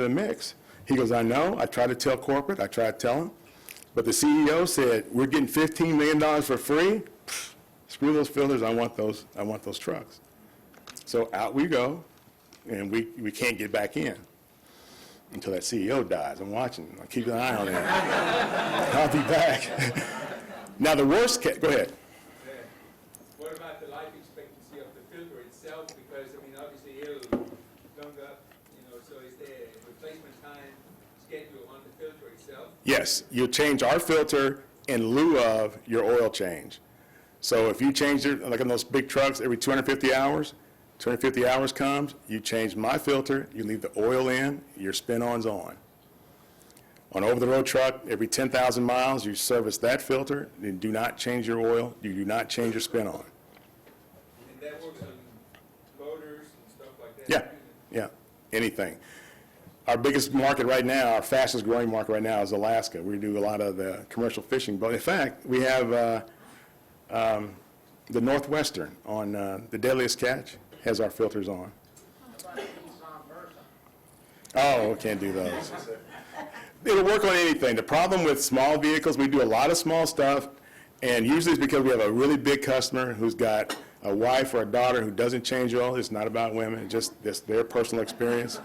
Speaker 17: the mix. He goes, I know. I tried to tell corporate. I tried to tell him. But the CEO said, we're getting $15 million for free. Pfft, screw those filters. I want those trucks. So out we go, and we can't get back in until that CEO dies. I'm watching. I'll keep an eye on him. I'll be back. Now, the worst case, go ahead.
Speaker 3: What about the life expectancy of the filter itself? Because, I mean, obviously it'll gum up, so is there a replacement time schedule on the filter itself?
Speaker 17: Yes, you'll change our filter in lieu of your oil change. So if you change it, like on those big trucks, every 250 hours comes, you change my filter, you leave the oil in, your spin-on's on. On an over-the-road truck, every 10,000 miles, you service that filter, you do not change your oil, you do not change your spin-on.
Speaker 3: And that works on motors and stuff like that?
Speaker 17: Yeah, anything. Our biggest market right now, our fastest growing market right now is Alaska. We do a lot of the commercial fishing. But in fact, we have the Northwestern on the Deadliest Catch has our filters on. Oh, can't do those. It'll work on anything. The problem with small vehicles, we do a lot of small stuff, and usually it's because we have a really big customer who's got a wife or a daughter who doesn't change oil. It's not about women, it's just their personal experience.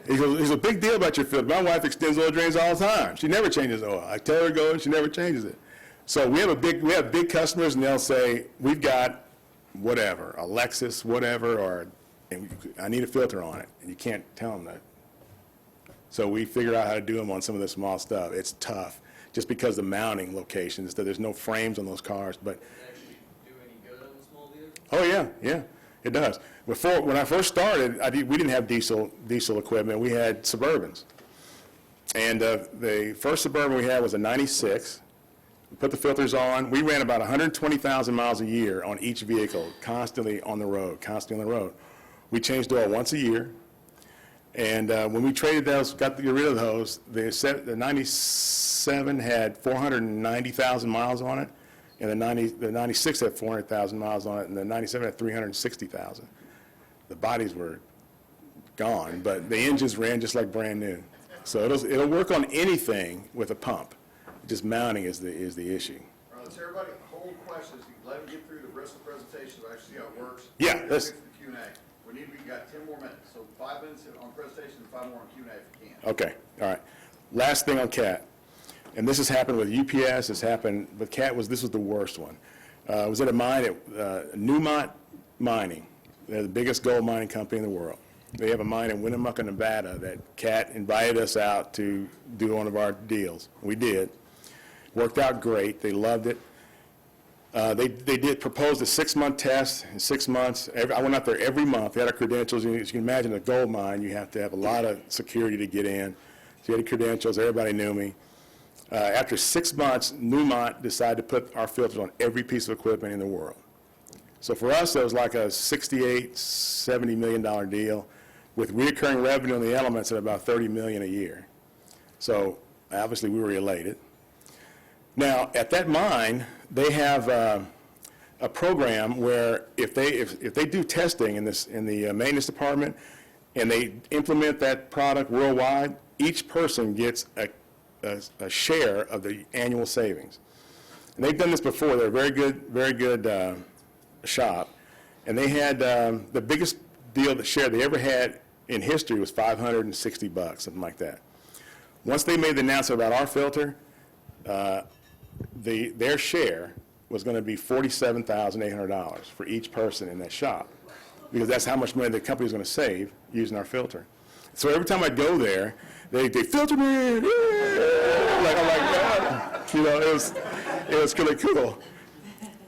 Speaker 17: He goes, there's a big deal about your filter. My wife extends oil drains all the time. She never changes oil. I tell her to go, and she never changes it. So we have big customers, and they'll say, we've got whatever, a Lexus, whatever, or I need a filter on it, and you can't tell them that. So we figured out how to do them on some of the small stuff. It's tough, just because the mounting locations, that there's no frames on those cars. But
Speaker 14: Does it actually do any good on the small vehicles?
Speaker 17: oh yeah, it does. When I first started, we didn't have diesel equipment. We had Suburbans, and the first Suburban we had was a '96. We put the filters on. We ran about 120,000 miles a year on each vehicle, constantly on the road. We changed oil once a year. And when we traded those, got to get rid of those, the 97 had 490,000 miles on it, and the 96 had 400,000 miles on it, and the 97 had 360,000. The bodies were gone, but the engines ran just like brand new. So it'll work on anything with a pump. Just mounting is the issue.
Speaker 1: All right, let's everybody hold questions. Let them get through the rest of the presentation so I actually see how it works.
Speaker 17: Yeah,
Speaker 1: let's get to the Q&A. We got 10 more minutes, so 5 minutes on presentation and 5 more on Q&A if you can.
Speaker 17: Okay, all right. Last thing on CAT, and this has happened with UPS, this happened, but CAT this was the worst one. It was at a mine at Newmont Mining. They're the biggest gold mining company in the world. They have a mine in Winnemucca, Nevada that CAT invited us out to do one of our deals. We did. Worked out great. They loved it. They proposed a 6-month test in 6 months. I went out there every month. They had our credentials. As you can imagine, a gold mine, you have to have a lot of security to get in. So you had credentials. Everybody knew me. After 6 months, Newmont decided to put our filters on every piece of equipment in the world. So for us, it was like a $68, $70 million deal with recurring revenue on the elements at about $30 million a year. So Obviously, we were elated. Now, at that mine, they have a program where if they do testing in the maintenance department and they implement that product worldwide, each person gets a share of the annual savings. And they've done this before. They're a very good shop. And they had the biggest share they ever had in history was $560, something like that. Once they made the announcement about our filter, their share was going to be $47,800 for each person in that shop, because that's how much money the company was going to save using our filter. So every time I go there, they filter me, like, I'm like, yeah. You know, it was really cool.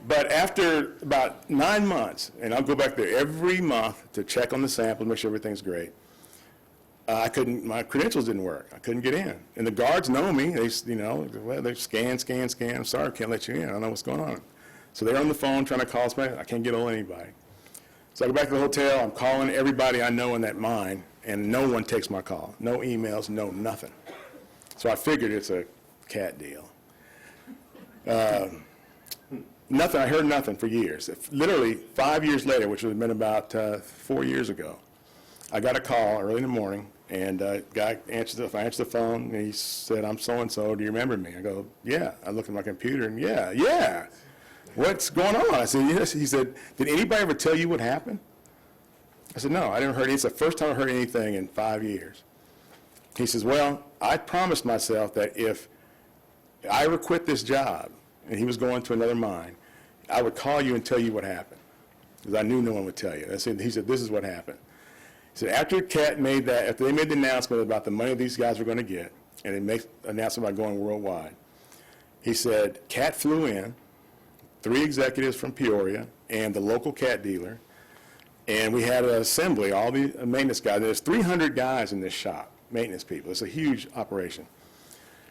Speaker 17: But after about 9 months, and I'll go back there every month to check on the sample, make sure everything's great, my credentials didn't work. I couldn't get in. And the guards know me. They scan. I'm sorry, I can't let you in. I don't know what's going on. So they're on the phone trying to call us back. I can't get hold of anybody. So I go back to the hotel. I'm calling everybody I know in that mine, and no one takes my call. No emails, no nothing. So I figured it's a cat deal. Nothing. I heard nothing for years. Literally 5 years later, which would have been about 4 years ago, I got a call early in the morning, and guy answered the phone, and he said, "I'm so-and-so, do you remember me?" I go, "Yeah." I looked at my computer, and yeah. What's going on? I said, "Yes." He said, "Did anybody ever tell you what happened?" I said, "No, I never heard it. It's the first time I heard anything in 5 years." He says, "Well, I promised myself that if I ever quit this job," and he was going to another mine, "I would call you and tell you what happened," because I knew no one would tell you. He said, "This is what happened." He said, after they made the announcement about the money these guys were going to get, and they made an announcement about going worldwide, he said, Cat flew in, 3 executives from Peoria, and the local cat dealer, and we had an assembly, all the maintenance guys. There's 300 guys in this shop, maintenance people. It's a huge operation.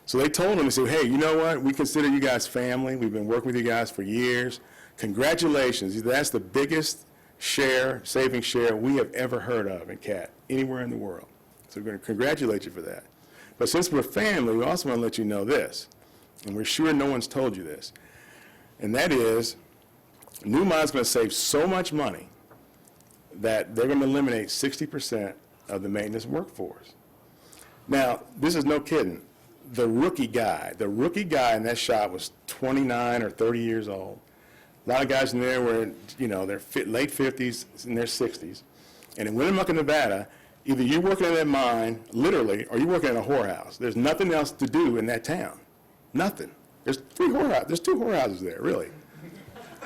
Speaker 17: So they told him, they said, "Hey, you know what? We consider you guys family. We've been working with you guys for years. Congratulations. That's the biggest saving share we have ever heard of in CAT, anywhere in the world. So we're going to congratulate you for that. But since we're family, we also want to let you know this, and we're sure no one's told you this, and that is, Newmont's going to save so much money that they're going to eliminate 60% of the maintenance workforce." Now, this is no kidding. The rookie guy in that shop was 29 or 30 years old. A lot of guys in there were, their late 50s and their 60s. And in Winnemucca, Nevada, either you're working in that mine, literally, or you're working in a whorehouse. There's nothing else to do in that town. Nothing. There's 2 whorehouses there, really.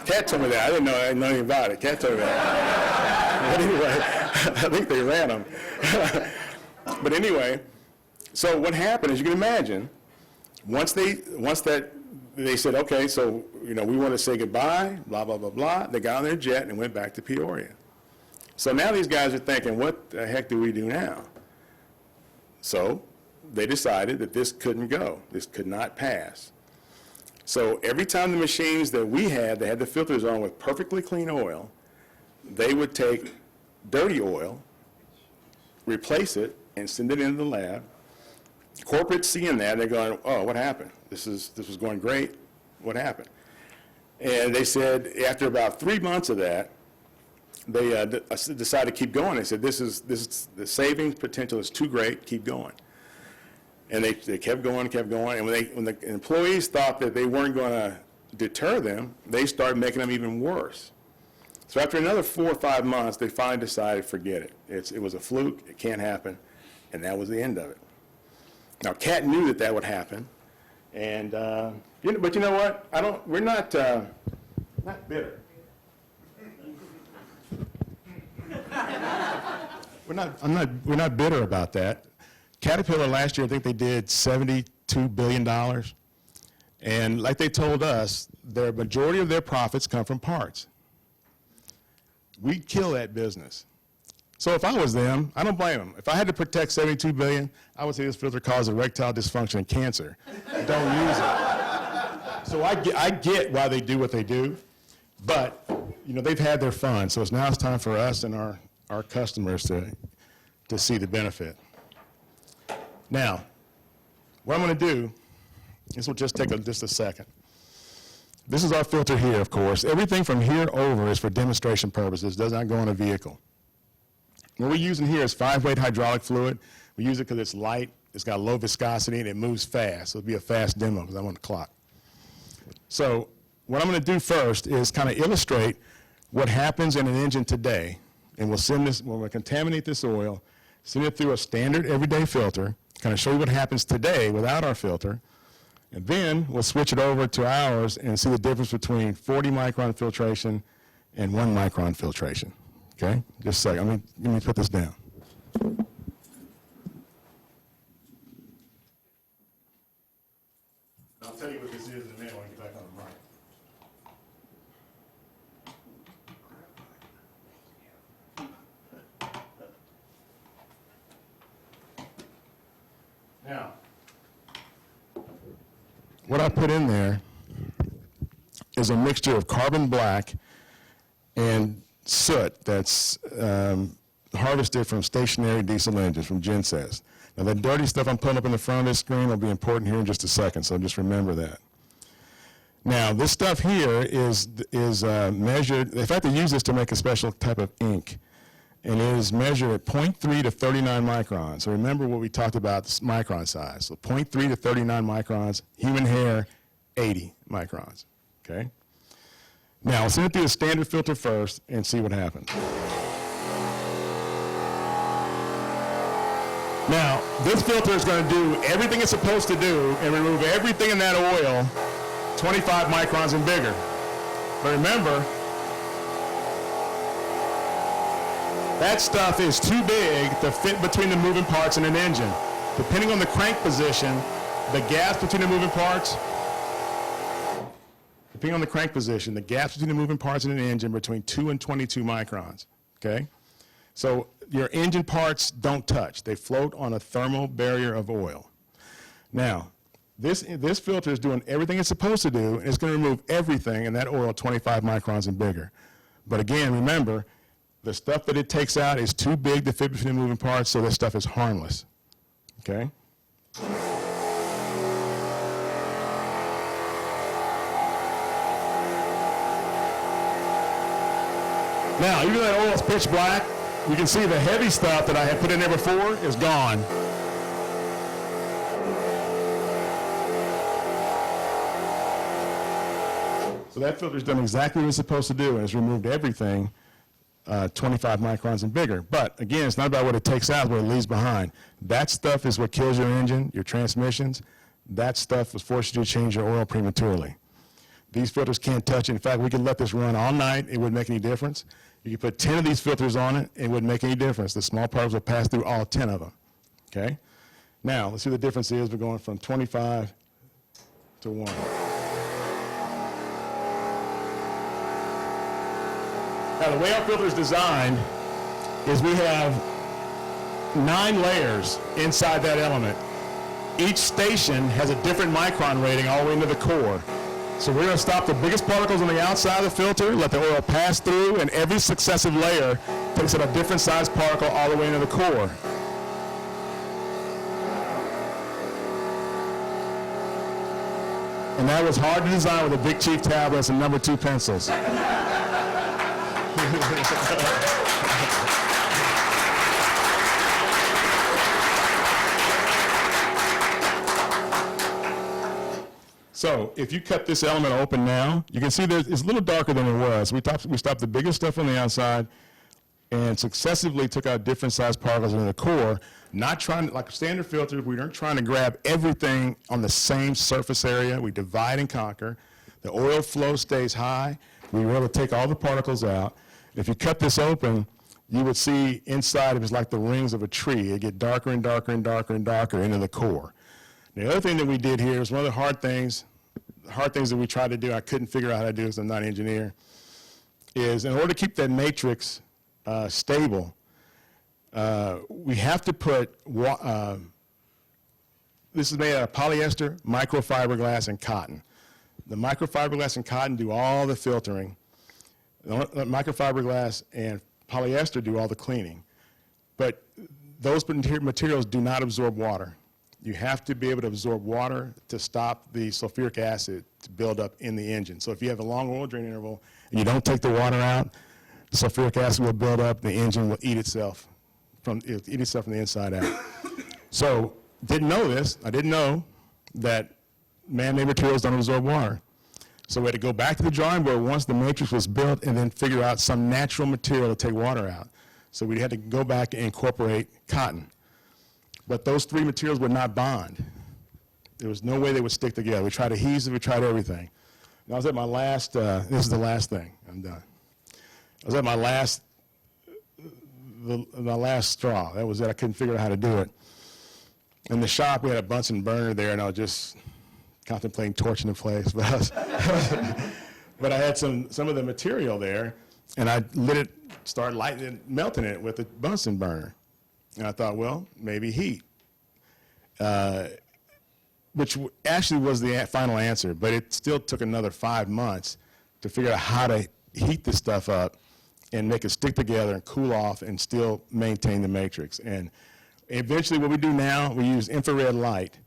Speaker 17: Cat told me that. I didn't know anything about it. Cat told me that. But anyway, I think they ran them. But anyway, so what happened, as you can imagine, once they said, "Okay, so we want to say goodbye," blah blah blah blah. They got on their jet and went back to Peoria. So now these guys are thinking, "What the heck do we do now?" So they decided that this couldn't go. This could not pass. So every time the machines that we had, they had the filters on with perfectly clean oil, they would take dirty oil, replace it, and send it into the lab. Corporate seeing that, they're going, "Oh, what happened? This was going great. What happened?" And they said after about 3 months of that, they decided to keep going. They said, "This is the savings potential is too great. Keep going." And they kept going. And when the employees thought that they weren't going to deter them, they started making them even worse. So after another 4 or 5 months, they finally decided, forget it. It was a fluke. It can't happen. And that was the end of it. Now, Cat knew that would happen, and but you know what? We're not bitter. We're not bitter about that. Caterpillar last year, I think they did $72 billion, and like they told us, the majority of their profits come from parts. We kill that business. So if I was them, I don't blame them. If I had to protect $72 billion, I would say this filter causes erectile dysfunction and cancer. Don't use it. So I get why they do what they do, but they've had their fun. So now it's time for us and our customers to see the benefit. Now, what I'm going to do, this will just take just a second. This is our filter here, of course. Everything from here over is for demonstration purposes, does not go in a vehicle. What we're using here is 5-weight hydraulic fluid. We use it because it's light, it's got low viscosity, and it moves fast. So it'll be a fast demo because I'm on the clock. So what I'm going to do first is kind of illustrate what happens in an engine today, and we'll send this, when we contaminate this oil, send it through a standard everyday filter, kind of show you what happens today without our filter, and then we'll switch it over to ours and see the difference between 40 micron filtration and 1 micron filtration. Okay? Just a second. Let me put this down. I'll tell you what this is in a minute when I get back on the mic. Now, what I put in there is a mixture of carbon black and soot that's harvested from stationary diesel engines, from GenSys. Now, that dirty stuff I'm putting up in the front of this screen will be important here in just a second, so just remember that. Now, this stuff here is measured. In fact, they use this to make a special type of ink, and it is measured at 0.3 to 39 microns. So remember what we talked about, this micron size. So 0.3 to 39 microns, human hair, 80 microns, okay? Now, let's send it through a standard filter first and see what happens. Now, this filter is going to do everything it's supposed to do and remove everything in that oil 25 microns and bigger. But remember, that stuff is too big to fit between the moving parts in an engine. Depending on the crank position, the gaps between the moving parts, depending on the crank position, the gaps between the moving parts in an engine between 2 and 22 microns, okay? So your engine parts don't touch. They float on a thermal barrier of oil. Now, this filter is doing everything it's supposed to do, and it's going to remove everything in that oil 25 microns and bigger. But again, remember, the stuff that it takes out is too big to fit between the moving parts, so this stuff is harmless, okay? Now, even though that oil is pitch black, you can see the heavy stuff that I had put in there before is gone. So that filter's done exactly what it's supposed to do, and it's removed everything 25 microns and bigger. But again, it's not about what it takes out, what it leaves behind. That stuff is what kills your engine, your transmissions. That stuff was forced you to change your oil prematurely. These filters can't touch it. In fact, we could let this run all night. It wouldn't make any difference. You could put 10 of these filters on it. It wouldn't make any difference. The small particles will pass through all 10 of them. Okay? Now, let's see what the difference is. We're going from 25 to 1. Now, the way our filter is designed is we have 9 layers inside that element. Each station has a different micron rating all the way into the core. So we're going to stop the biggest particles on the outside of the filter, let the oil pass through, and every successive layer takes up a different size particle all the way into the core. And that was hard to design with the Big Chief tablets and number 2 pencils. So if you cut this element open now, you can see that it's a little darker than it was. We stopped the biggest stuff on the outside and successively took out different sized particles in the core, not trying, like a standard filter, we aren't trying to grab everything on the same surface area. We divide and conquer. The oil flow stays high. We were able to take all the particles out. If you cut this open, you would see inside it was like the rings of a tree. It get darker and darker and darker and darker into the core. The other thing that we did here is one of the hard things that we tried to do, I couldn't figure out how to do because I'm not an engineer, is in order to keep that matrix stable, we have to put, this is made out of polyester, microfiberglass, and cotton. The microfiberglass and cotton do all the filtering. The microfiberglass and polyester do all the cleaning. But those materials do not absorb water. You have to be able to absorb water to stop the sulfuric acid to build up in the engine. So if you have a long oil drain interval and you don't take the water out, the sulfuric acid will build up, the engine will eat itself from the inside out. So didn't know this. I didn't know that man-made materials don't absorb water. So we had to go back to the drawing board once the matrix was built and then figure out some natural material to take water out. So we had to go back and incorporate cotton. But those three materials would not bond. There was no way they would stick together. We tried adhesive, we tried everything. And I was at my last, this is the last thing, I'm done. I was at my last straw. That was it, I couldn't figure out how to do it. In the shop, we had a Bunsen burner there, and I was just contemplating torching the place. But I had some of the material there, and I lit it, started lighting it, melting it with a Bunsen burner. And I thought, well, maybe heat, which actually was the final answer, but it still took another 5 months to figure out how to heat this stuff up and make it stick together and cool off and still maintain the matrix. And eventually what we do now, we use infrared light.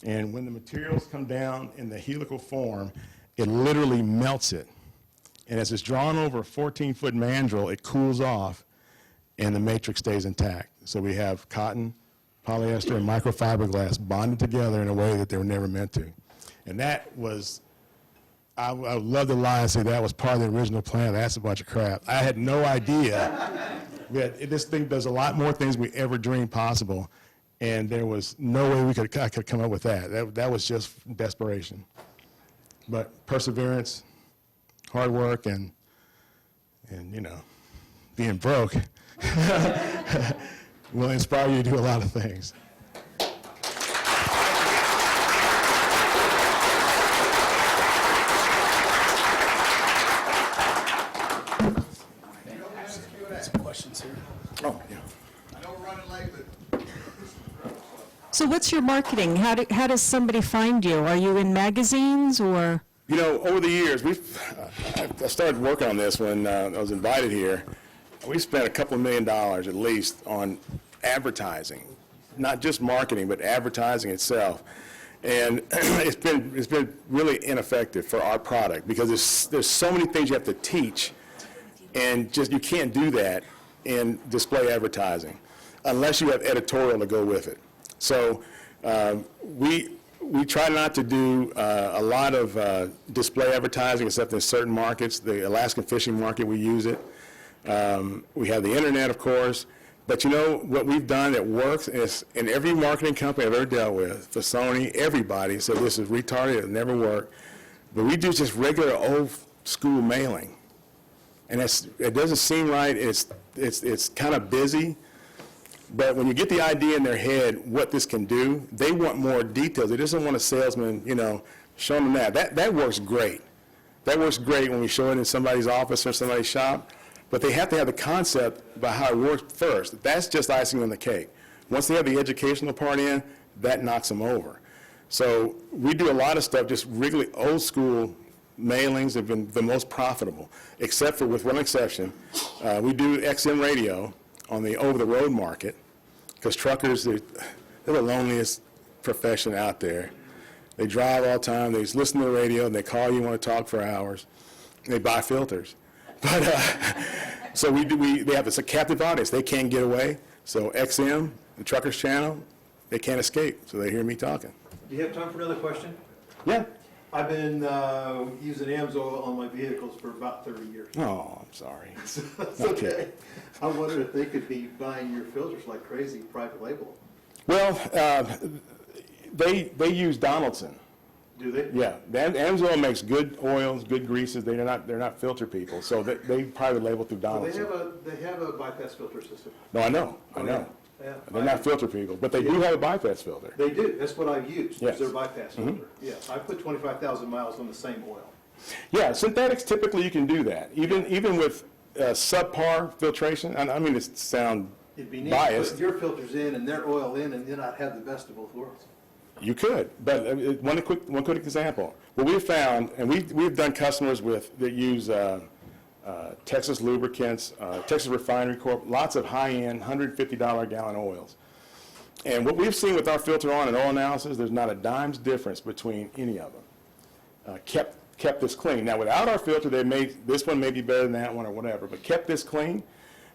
Speaker 17: And when the materials come down in the helical form, it literally melts it. And as it's drawn over a 14-foot mandrel, it cools off and the matrix stays intact. So we have cotton, polyester, and microfiberglass bonded together in a way that they were never meant to. And that was, I would love to lie and say that was part of the original plan. That's a bunch of crap. I had no idea that this thing does a lot more things we ever dreamed possible, and there was no way I could come up with that. That was just desperation. But perseverance, hard work, and you know, being broke will inspire you to do a lot of things.
Speaker 7: Some questions here.
Speaker 17: Oh, yeah.
Speaker 1: I know we're running late, but
Speaker 9: So what's your marketing? How does somebody find you? Are you in magazines or?
Speaker 17: You know, over the years, I started working on this when I was invited here. We spent a couple of $1 million at least on advertising, not just marketing, but advertising itself. And it's been really ineffective for our product because there's so many things you have to teach, and just you can't do that in display advertising unless you have editorial to go with it. So we try not to do a lot of display advertising except in certain markets. The Alaskan fishing market, we use it. We have the internet, of course. But you know what we've done that works is in every marketing company I've ever dealt with, for Sony, everybody said this is retarded, it'll never work. But we do just regular old school mailing. And it doesn't seem right, it's kind of busy. But when you get the idea in their head what this can do, they want more details. They just don't want a salesman, you know, showing them that. That works great. That works great when we show it in somebody's office or somebody's shop. But they have to have the concept about how it works first. That's just icing on the cake. Once they have the educational part in, that knocks them over. So we do a lot of stuff, just regularly old school mailings have been the most profitable, except for, with one exception, we do XM radio on the over-the-road market, because truckers, they're the loneliest profession out there. They drive all the time, they just listen to the radio, and they call you, want to talk for hours, and they buy filters. But, so they have this captive audience. They can't get away. So XM, the truckers channel, they can't escape. So they hear me talking.
Speaker 20: Do you have time for another question?
Speaker 17: Yeah.
Speaker 20: I've been using AMSOIL on my vehicles for about 30 years.
Speaker 17: Oh, I'm sorry.
Speaker 20: That's okay. I wondered if they could be buying your filters like crazy, private label.
Speaker 17: Well, they use Donaldson.
Speaker 20: Do they?
Speaker 17: Yeah, AMSOIL makes good oils, good greases. They're not filter people, so they private label through Donaldson.
Speaker 20: Well, they have a bypass filter system.
Speaker 17: No, I know.
Speaker 20: Yeah.
Speaker 17: They're not filter people, but they do have a bypass filter.
Speaker 20: They do. That's what I've used.
Speaker 17: Yes.
Speaker 20: Is their bypass filter. Yes, I put 25,000 miles on the same oil.
Speaker 17: Yeah, synthetics typically you can do that. Even with subpar filtration. I mean, it sound
Speaker 20: It'd be neat
Speaker 17: biased.
Speaker 20: to put your filters in and their oil in, and then I'd have the best of both worlds.
Speaker 17: You could, but one quick example. What we've found, and we've done customers that use Texas Lubricants, Texas Refinery Corp, lots of high-end, $150 a gallon oils. And what we've seen with our filter on and oil analysis, there's not a dime's difference between any of them. Kept this clean. Now, without our filter, this one may be better than that one or whatever, but kept this clean.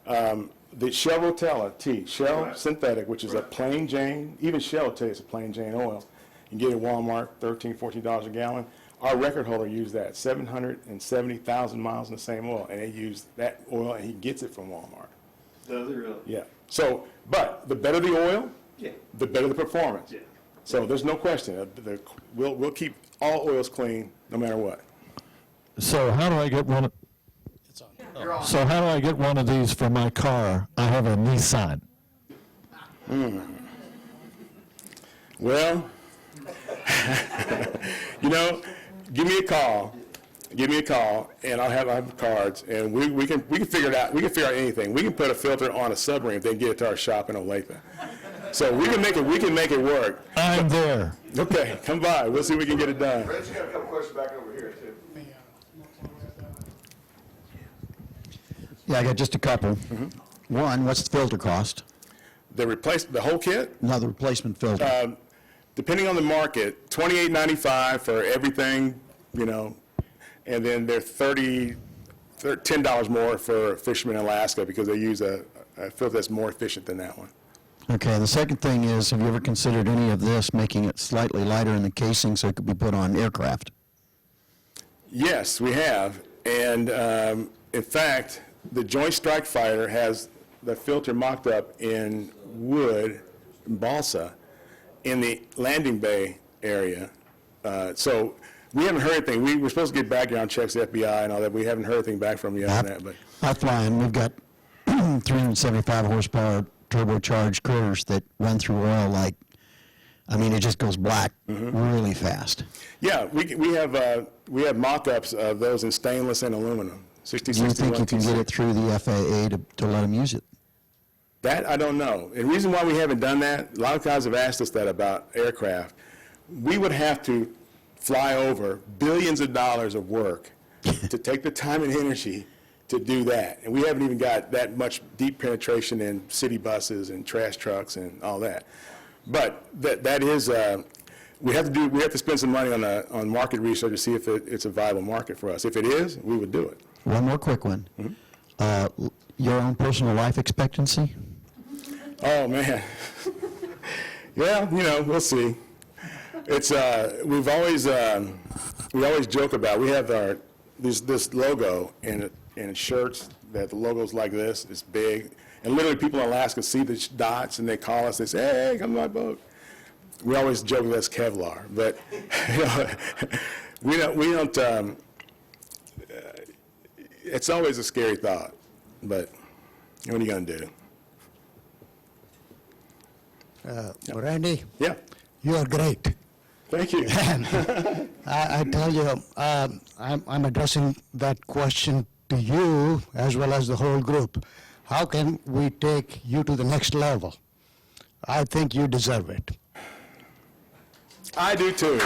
Speaker 17: The Shell Rotella tea, Shell Synthetic, which is a plain Jane, even Shell will tell you it's a plain Jane oil. You can get it at Walmart, $13, $14 a gallon. Our record holder used that, 770,000 miles in the same oil, and they use that oil, and he gets it from Walmart.
Speaker 20: Does it really?
Speaker 17: Yeah. So, but the better the oil, the better the performance.
Speaker 20: Yeah.
Speaker 17: So there's no question. We'll keep all oils clean no matter what.
Speaker 6: So how do I get one? So how do I get one of these for my car? I have a Nissan.
Speaker 17: Well, you know, give me a call, and I'll have cards, and we can figure it out. We can figure out anything. We can put a filter on a submarine if they can get it to our shop in Olathe. So we can make it work.
Speaker 6: I'm there.
Speaker 17: Okay, come by. We'll see if we can get it done.
Speaker 20: Rich, you got a couple questions back over here, too.
Speaker 21: Yeah, I got just a couple. One, what's the filter cost?
Speaker 17: The whole kit?
Speaker 21: No, the replacement filter.
Speaker 17: Depending on the market, $28.95 for everything, you know, and then they're $10 more for fishermen in Alaska because they use a filter that's more efficient than that one.
Speaker 21: Okay, the second thing is, have you ever considered any of this, making it slightly lighter in the casing so it could be put on aircraft?
Speaker 17: Yes, we have. And in fact, the Joint Strike Fighter has the filter mocked up in wood, balsa, in the landing bay area. So we haven't heard anything. We were supposed to get background checks, the FBI and all that. We haven't heard anything back from you on that. But
Speaker 21: I fly in. We've got 375 horsepower turbocharged critters that run through oil like, I mean, it just goes black really fast.
Speaker 17: Yeah, we have mock-ups of those in stainless and aluminum. 60,
Speaker 21: Do you think you can get it through the FAA to let them use it?
Speaker 17: That I don't know. And the reason why we haven't done that, a lot of guys have asked us that about aircraft. We would have to fly over billions of dollars of work to take the time and energy to do that. And we haven't even got that much deep penetration in city buses and trash trucks and all that. But that is, we have to spend some money on market research to see if it's a viable market for us. If it is, we would do it.
Speaker 21: One more quick one. Your own personal life expectancy?
Speaker 17: Oh, man. Yeah, you know, we'll see. It's, we always joke about, we have this logo in shirts that the logo's like this, it's big. And literally people in Alaska see the dots and they call us, they say, hey, come to my boat. We always joke that's Kevlar, but you know, we don't, it's always a scary thought, but what are you going to do?
Speaker 22: Randy?
Speaker 17: Yeah.
Speaker 22: You are great.
Speaker 17: Thank you.
Speaker 22: I tell you, I'm addressing that question to you as well as the whole group. How can we take you to the next level? I think you deserve it.
Speaker 17: I do too.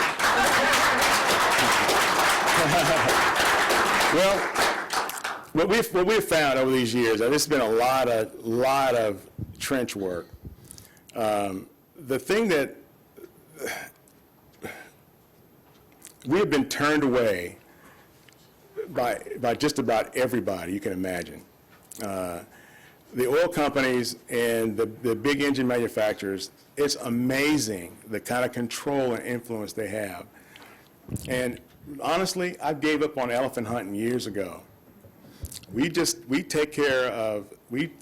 Speaker 17: Well, what we've found over these years, and this has been a lot of trench work. The thing that we have been turned away by just about everybody you can imagine. The oil companies and the big engine manufacturers, it's amazing the kind of control and influence they have. And honestly, I gave up on elephant hunting years ago. We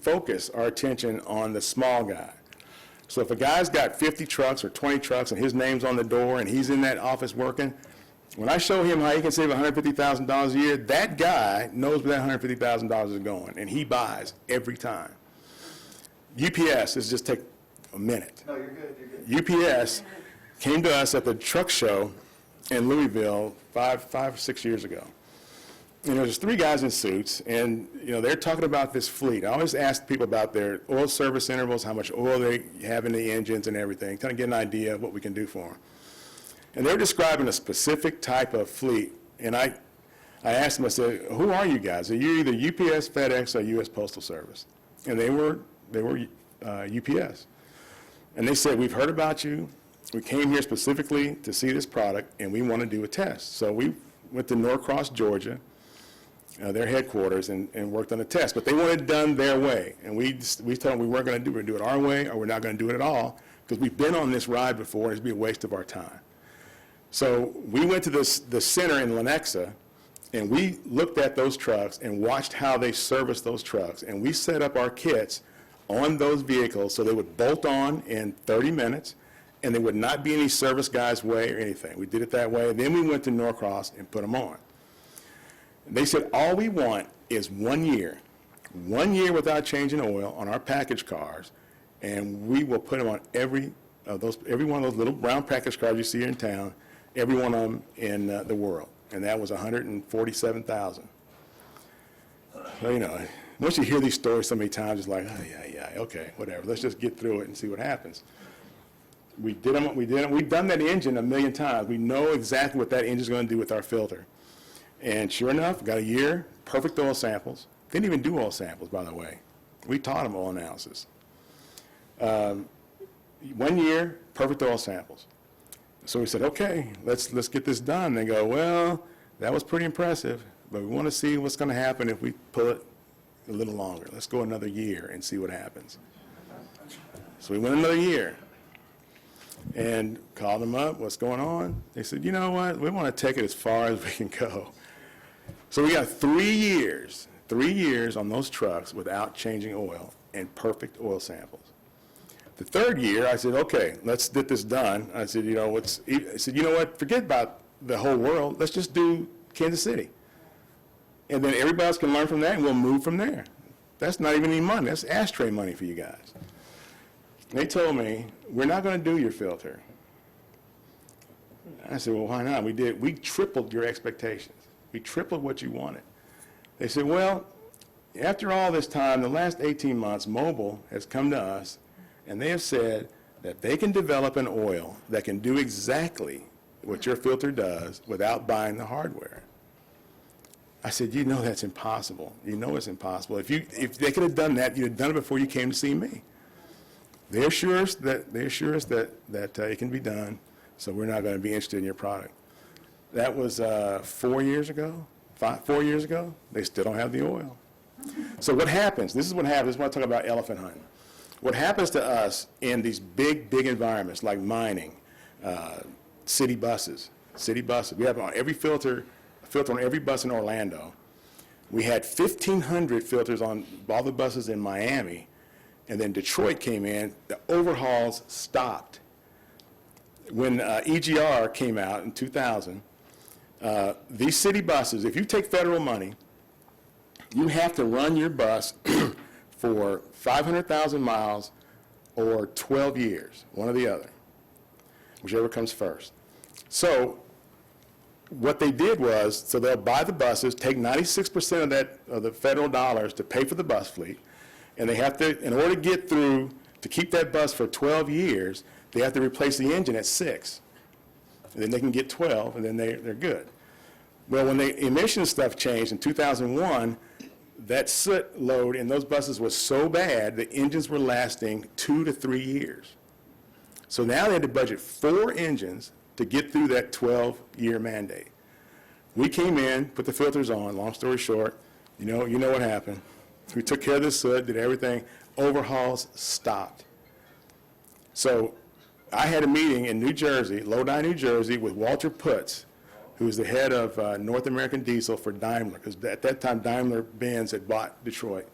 Speaker 17: focus our attention on the small guy. So if a guy's got 50 trucks or 20 trucks and his name's on the door and he's in that office working, when I show him how he can save $150,000 a year, that guy knows where that $150,000 is going, and he buys every time. UPS, let's just take a minute.
Speaker 20: No, you're good, you're good.
Speaker 17: UPS came to us at the truck show in Louisville five or 6 years ago. And there's 3 guys in suits, and they're talking about this fleet. I always ask people about their oil service intervals, how much oil they have in the engines and everything, kind of get an idea of what we can do for them. And they're describing a specific type of fleet, and I asked them, I said, who are you guys? Are you either UPS, FedEx, or U.S. Postal Service? And they were UPS. And they said, we've heard about you. We came here specifically to see this product, and we want to do a test. So we went to Norcross, Georgia, their headquarters, and worked on a test. But they wanted it done their way. And we told them we weren't going to do it. We're going to do it our way, or we're not going to do it at all, because we've been on this ride before, and it'd be a waste of our time. So we went to the center in Lenexa, and we looked at those trucks and watched how they serviced those trucks. And we set up our kits on those vehicles so they would bolt on in 30 minutes, and there would not be any service guy's way or anything. We did it that way. Then we went to Norcross and put them on. They said, all we want is 1 year. 1 year without changing oil on our package cars, and we will put them on every one of those little brown package cars you see here in town, every one of them in the world. And that was 147,000. So, you know, once you hear these stories so many times, it's like, oh, yeah, okay, whatever. Let's just get through it and see what happens. We did them. We've done that engine a million times. We know exactly what that engine's going to do with our filter. And sure enough, got a year, perfect oil samples. Didn't even do oil samples, by the way. We taught them oil analysis. 1 year, perfect oil samples. So we said, okay, let's get this done. They go, well, that was pretty impressive, but we want to see what's going to happen if we pull it a little longer. Let's go another year and see what happens. So we went another year and called them up, what's going on? They said, you know what, we want to take it as far as we can go. So we got 3 years on those trucks without changing oil and perfect oil samples. The third year, I said, okay, let's get this done. I said, you know, what, forget about the whole world. Let's just do Kansas City. And then everybody else can learn from that, and we'll move from there. That's not even any money. That's ashtray money for you guys. And they told me, we're not going to do your filter. I said, well, why not? We tripled your expectations. We tripled what you wanted. They said, well, after all this time, the last 18 months, Mobil has come to us, and they have said that they can develop an oil that can do exactly what your filter does without buying the hardware. I said, you know that's impossible. You know it's impossible. If they could have done that, you'd have done it before you came to see me. They assure us that it can be done, so we're not going to be interested in your product. That was 4 years ago. 4 years ago, they still don't have the oil. So what happens? This is what happens. This is when I talk about elephant hunting. What happens to us in these big environments like mining, city buses. We have on every filter on every bus in Orlando. We had 1,500 filters on all the buses in Miami, and then Detroit came in. The overhauls stopped. When EGR came out in 2000, these city buses, if you take federal money, you have to run your bus for 500,000 miles or 12 years, one or the other, whichever comes first. So what they did was, so they'll buy the buses, take 96% of the federal dollars to pay for the bus fleet, and they have to, in order to get through, to keep that bus for 12 years, they have to replace the engine at 6. And then they can get 12, and then they're good. Well, when the emissions stuff changed in 2001, that soot load in those buses was so bad, the engines were lasting 2 to 3 years. So now they had to budget 4 engines to get through that 12-year mandate. We came in, put the filters on, long story short, you know what happened. We took care of the soot, did everything, overhauls stopped. So I had a meeting in New Jersey, Lodi, New Jersey, with Walter Putz, who was the head of North American Diesel for Daimler, because at that time Daimler-Benz had bought Detroit.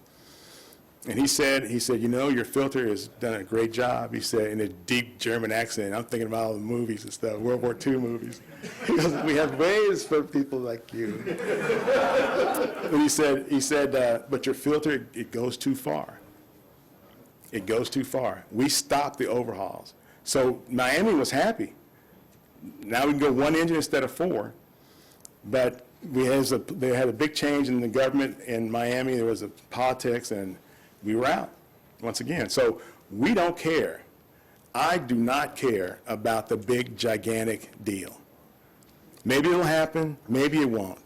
Speaker 17: And he said, you know, your filter has done a great job. He said in a deep German accent. I'm thinking about all the movies and stuff, World War II movies. He goes, we have ways for people like you. And he said, but your filter, it goes too far. It goes too far. We stopped the overhauls. So Miami was happy. Now we can go 1 engine instead of 4. But they had a big change in the government in Miami. There was a politics, and we were out once again. So we don't care. I do not care about the big, gigantic deal. Maybe it'll happen, maybe it won't.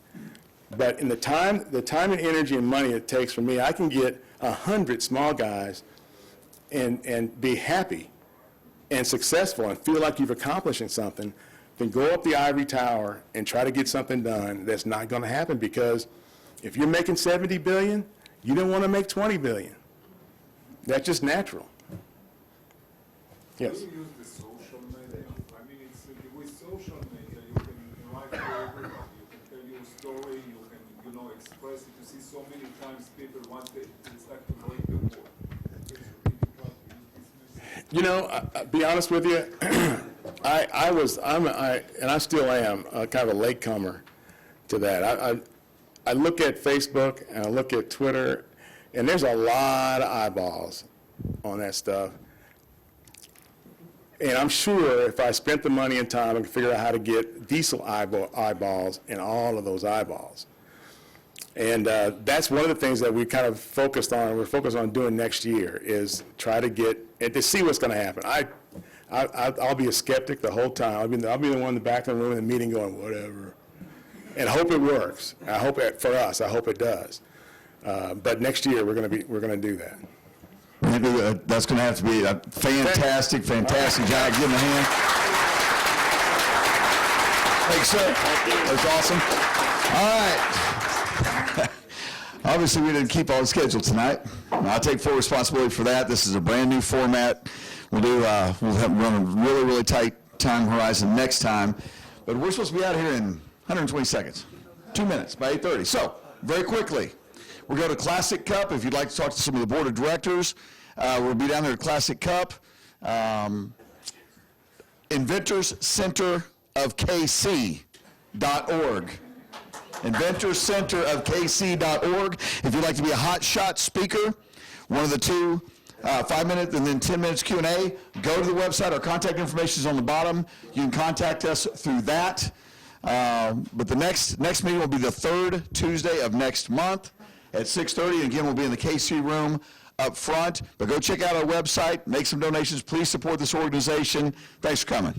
Speaker 17: But in the time and energy and money it takes for me, I can get 100 small guys and be happy and successful and feel like you've accomplished something, then go up the ivory tower and try to get something done that's not going to happen, because if you're making $70 billion, you don't want to make $20 billion. That's just natural. Yes?
Speaker 16: Do you use the social media? I mean, it's, with social media, you can write to everybody, you can tell your story, you can, you know, express it. You see so many times people want it's like to break the wall.
Speaker 17: You know, I'll be honest with you, I still am kind of a latecomer to that. I look at Facebook and I look at Twitter, and there's a lot of eyeballs on that stuff. And I'm sure if I spent the money and time, I could figure out how to get decent eyeballs in all of those eyeballs. And that's one of the things that we kind of focused on, we're focused on doing next year, is try to get, and to see what's going to happen. I'll be a skeptic the whole time. I'll be the one in the back of the room in the meeting going, whatever, and hope it works. I hope it, for us, I hope it does. But next year, we're going to do that.
Speaker 1: That's going to have to be a fantastic job. Give him a hand. Thanks, sir. That's awesome. All right. Obviously, we didn't keep all the schedule tonight. I'll take full responsibility for that. This is a brand new format. We'll run a really, really tight time horizon next time. But we're supposed to be out here in 120 seconds, 2 minutes by 8:30. So, very quickly, we'll go to Classic Cup. If you'd like to talk to some of the board of directors, we'll be down there at Classic Cup. Inventors Center of KC.org. InventorsCenterofKC.org. If you'd like to be a hot shot speaker, one of the two, 5 minutes and then 10 minutes Q&A, go to the website. Our contact information is on the bottom. You can contact us through that. But the next meeting will be the third Tuesday of next month at 6:30. And again, we'll be in the KC room up front. But go check out our website, make some donations. Please support this organization. Thanks for coming.